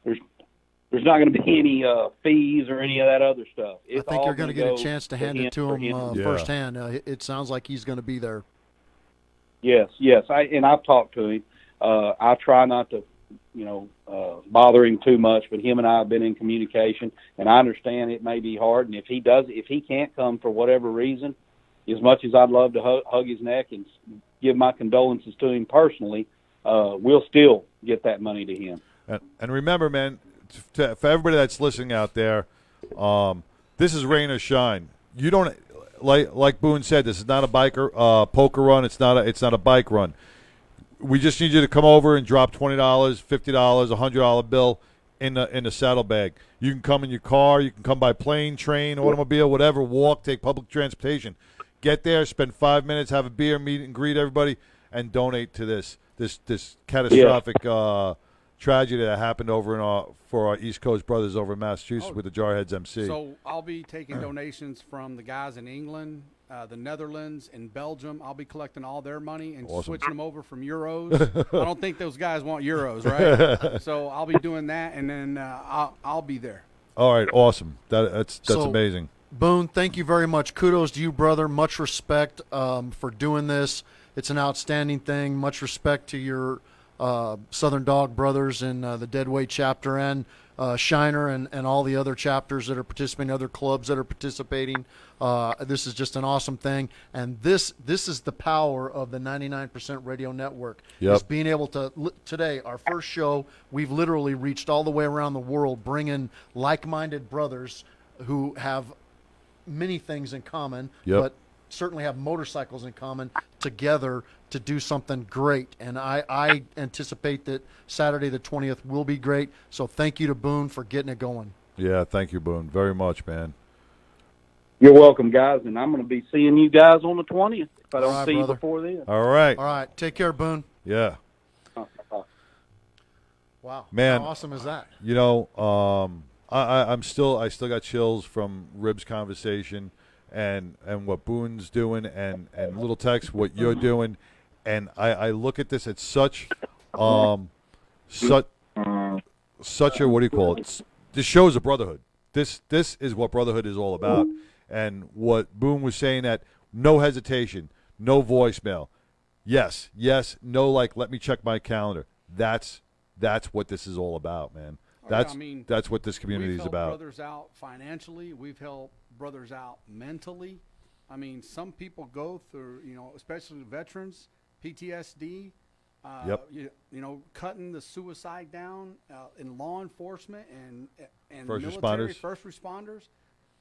there's not going to be any fees or any of that other stuff. I think you're going to get a chance to hand it to him firsthand. It sounds like he's going to be there. Yes. I've talked to him. I try not to, bother him too much, but him and I have been in communication, and I understand it may be hard. And if he can't come for whatever reason, as much as I'd love to hug his neck and give my condolences to him personally, we'll still get that money to him. And remember, man, for everybody that's listening out there, this is rain or shine. You don't like Boone said. This is not a poker run. It's not a bike run. We just need you to come over and drop $20, $50, $100 bill in the saddlebag. You can come in your car. You can come by plane, train, automobile, whatever. Walk, take public transportation. Get there, spend 5 minutes, have a beer, meet and greet everybody, and donate to this catastrophic tragedy that happened over for our East Coast brothers over in Massachusetts with the Jarheads MC. So I'll be taking donations from the guys in England, the Netherlands, and Belgium. I'll be collecting all their money and switching them over from euros. I don't think those guys want euros, right? So I'll be doing that, and then I'll be there. All right, awesome. That's amazing. Boone, thank you very much. Kudos to you, brother. Much respect for doing this. It's an outstanding thing. Much respect to your Southern Dawg brothers in the Deadweight chapter and Shiner and all the other chapters that are participating, other clubs that are participating. This is just an awesome thing. And this is the power of the 99% Radio Network. Yep. Is being able to, today, our first show, we've literally reached all the way around the world, bringing like-minded brothers who have many things in common, but certainly have motorcycles in common together to do something great. And I anticipate that Saturday the 20th will be great. So thank you to Boone for getting it going. Yeah, thank you, Boone, very much, man. You're welcome, guys, and I'm going to be seeing you guys on the 20th if I don't see you before then. All right. All right. Take care, Boone. Yeah. Wow. Man, how awesome is that? I still got chills from Rib's conversation and what Boone's doing and Lil Tex, what you're doing. And I look at this at such a, what do you call it? This shows a brotherhood. This is what brotherhood is all about. And what Boone was saying, that no hesitation, no voicemail. Yes, no, let me check my calendar. That's what this is all about, man. That's what this community is about. We've helped brothers out financially. We've helped brothers out mentally. I mean, some people go through, especially veterans, PTSD, Yep. You know, cutting the suicide down in law enforcement and First military, responders. first responders.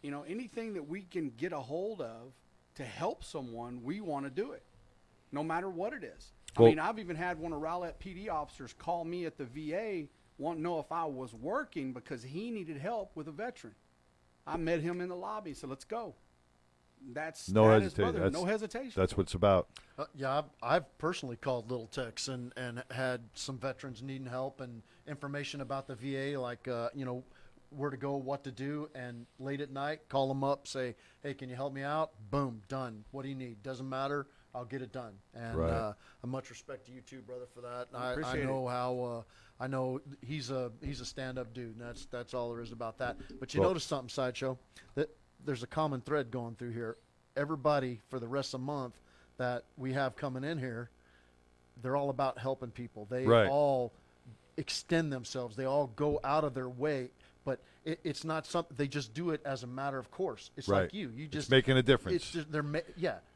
You know, anything that we can get a hold of to help someone, we want to do it, no matter what it is. I Well- mean, I've even had one of Rowlett PD officers call me at the VA, want to know if I was working because he needed help with a veteran. I met him in the lobby, so let's go. That is, brother, no hesitation. That's what it's about. Yeah, I've personally called Lil Tex and had some veterans needing help and information about the VA, like, you know, where to go, what to do, and late at night, call them up, say, hey, can you help me out? Boom, done. What do you need? Doesn't matter. I'll get it done. And Right. much respect to you too, brother, for that. I Appreciate know how I know he's a stand-up dude, and that's all there is about that. But you Well- notice something, Sideshow, that there's a common thread going through here. Everybody for the rest of the month that we have coming in here, they're all about helping people. They Right. all extend themselves. They all go out of their way, but it's not something they just do it as a matter of course. It's Right. like you It's just making a difference. It's just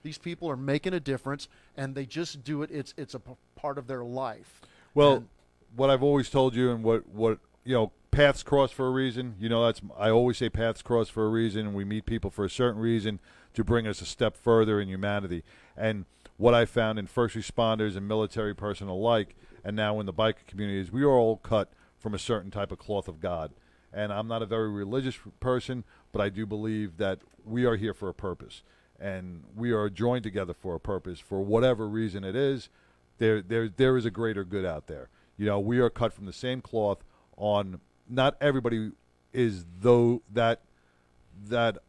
these people are making a difference, and they just do it. It's a part of their life. Well, And- what I've always told you, and what you know, paths cross for a reason. You know, I always say paths cross for a reason, and we meet people for a certain reason to bring us a step further in humanity. And what I found in first responders and military personnel alike, and now in the biker community, is we are all cut from a certain type of cloth of God. And I'm not a very religious person, but I do believe that we are here for a purpose, and we are joined together for a purpose. For whatever reason it is, there is a greater good out there. You know, we are cut from the same cloth. On not everybody is that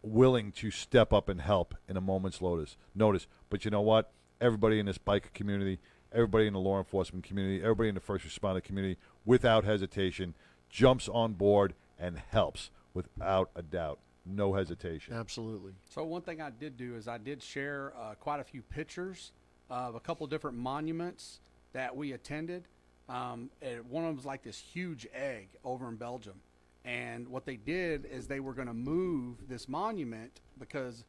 willing to step up and help in a moment's notice. But you know what? Everybody in this biker community, everybody in the law enforcement community, everybody in the first responder community, without hesitation, jumps on board and helps without a doubt. No hesitation. Absolutely. So one thing I did do is I did share quite a few pictures of a couple different monuments that we attended. And one of them was like this huge egg over in Belgium. And what they did is they were going to move this monument because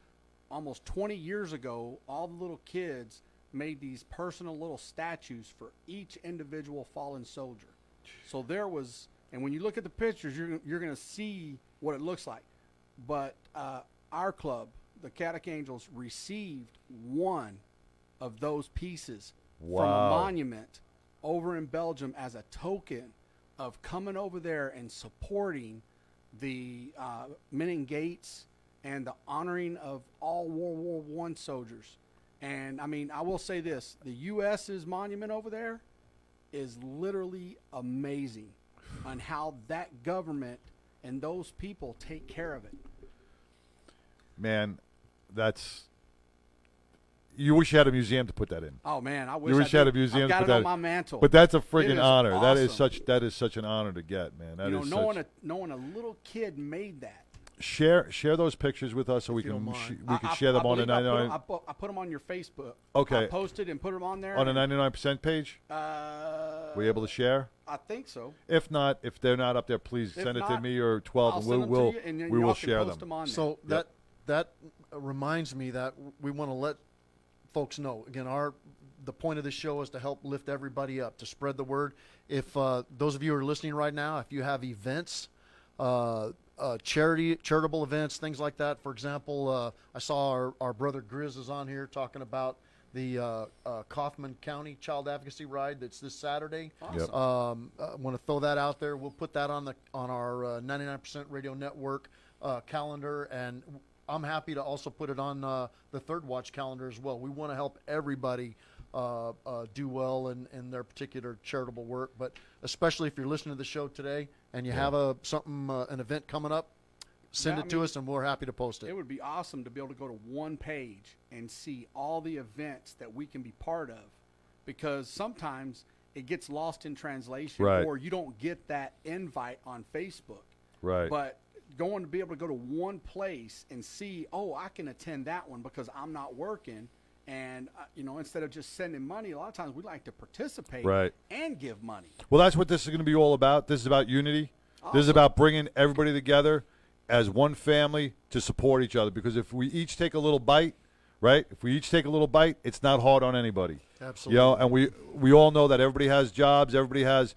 almost 20 years ago, all the little kids made these personal little statues for each individual fallen soldier. So there was, and when you look at the pictures, you're going to see what it looks like. But our club, the Kaotic Angels, received one of those pieces from a monument over in Belgium as a token of coming over there and supporting the men in gates and the honoring of all World War I soldiers. And, I mean, I will say this. The U.S.'s monument over there is literally amazing on how that government and those people take care of it. Man, you wish you had a museum to put that in. Oh, man, I wish You wish you had a museum I've got to it put on that my in. mantle. But that's a It friggin' is honor. awesome. That is such an honor to get, man. That is knowing a little kid made that. Share those pictures with us so we you don't can mind. we can share them on the believe 99 I put them on your Facebook. Okay. I posted and put them on there. on the 99% page. Were you able to share? I think so. If not, if they're not up there, please If send it to not, me or 12, I'll and send them we'll to you, and then we y'all will can share post them. on there. So that reminds me that we want to let folks know. Again, the point of this show is to help lift everybody up, to spread the word. If those of you who are listening right now, if you have events, charitable events, things like that. For example, I saw our brother Grizz is on here talking about the Kaufman County Child Advocacy Ride that's this Saturday. Yep. I want to throw that out there. We'll put that on our 99% Radio Network calendar, and I'm happy to also put it on the Third Watch calendar as well. We want to help everybody do well in their particular charitable work, but especially if you're listening to the show today and you have an event coming up, send it to us, and we're happy to post it. It would be awesome to be able to go to one page and see all the events that we can be part of, because sometimes it gets lost in translation, Right. or you don't get that invite on Facebook. Right. But going to be able to go to one place and see, oh, I can attend that one because I'm not working. And, instead of just sending money, a lot of times we like to participate Right. and give money. Well, that's what this is going to be all about. This is about unity. This is Awesome. about bringing everybody together as one family to support each other. Because if we each take a little bite, right? If we each take a little bite, it's not hard on anybody. Absolutely. You know, and we all know that everybody has jobs, everybody has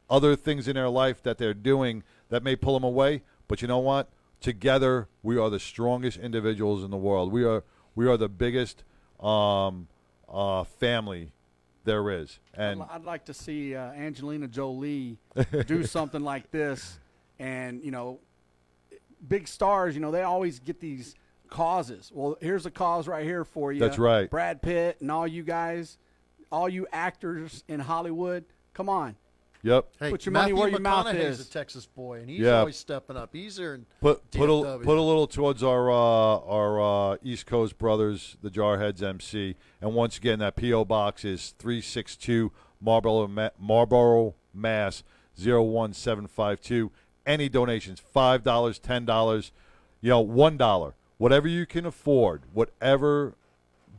other things in their life that they're doing that may pull them away. But you know what? Together, we are the strongest individuals in the world. We are the biggest family there is. And I'd like to see Angelina Jolie do something like this. And, you know, big stars, you know, they always get these causes. Well, here's a cause right here for you. That's right. Brad Pitt and all you guys, all you actors in Hollywood, come on. Yep. Hey, Put your money where your mouth McConaughey's is. a Texas boy, and he's Yeah. always stepping up. He's here in Put a DFW. little towards our East Coast brothers, the Jarheads MC, and once again that PO box is 362 Marlboro, Mass 01752. Any donations, $5, $10, you know, $1, whatever you can afford, whatever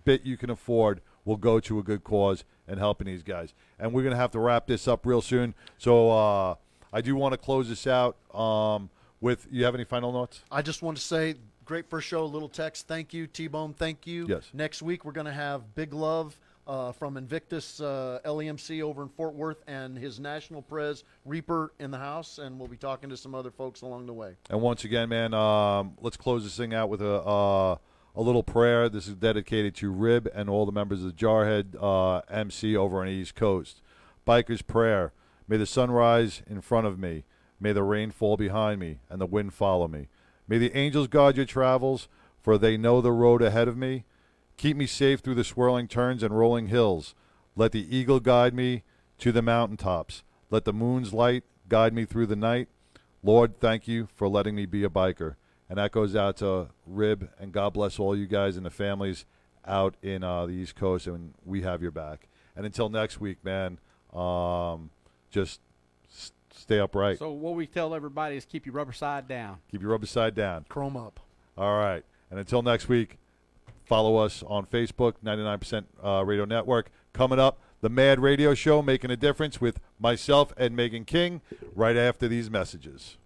bit you can afford, will go to a good cause and helping these guys. And we're gonna have to wrap this up real soon. So I do want to close this out with. You have any final notes? I just want to say, great first show, Little Tex. Thank you, T-Bone. Thank you. Yes. Next week we're going to have Big Love from Invictus LEMC over in Fort Worth, and his national prez Reaper in the house, and we'll be talking to some other folks along the way. And once again, man, let's close this thing out with a little prayer. This is dedicated to Rib and all the members of the Jarhead MC over on the East Coast. Biker's prayer. May the sun rise in front of me. May the rain fall behind me and the wind follow me. May the angels guard your travels, for they know the road ahead of me. Keep me safe through the swirling turns and rolling hills. Let the eagle guide me to the mountaintops. Let the moon's light guide me through the night. Lord, thank you for letting me be a biker. And that goes out to Rib, and God bless all you guys and the families out in the East Coast, and we have your back. And until next week, man, just stay upright. So what we tell everybody is keep your rubber side down. Keep your rubber side down. Chrome up. All right. And until next week, follow us on Facebook, 99% Radio Network. Coming up, the Mad Radio Show, Making a Difference with myself and Megan King, right after these messages.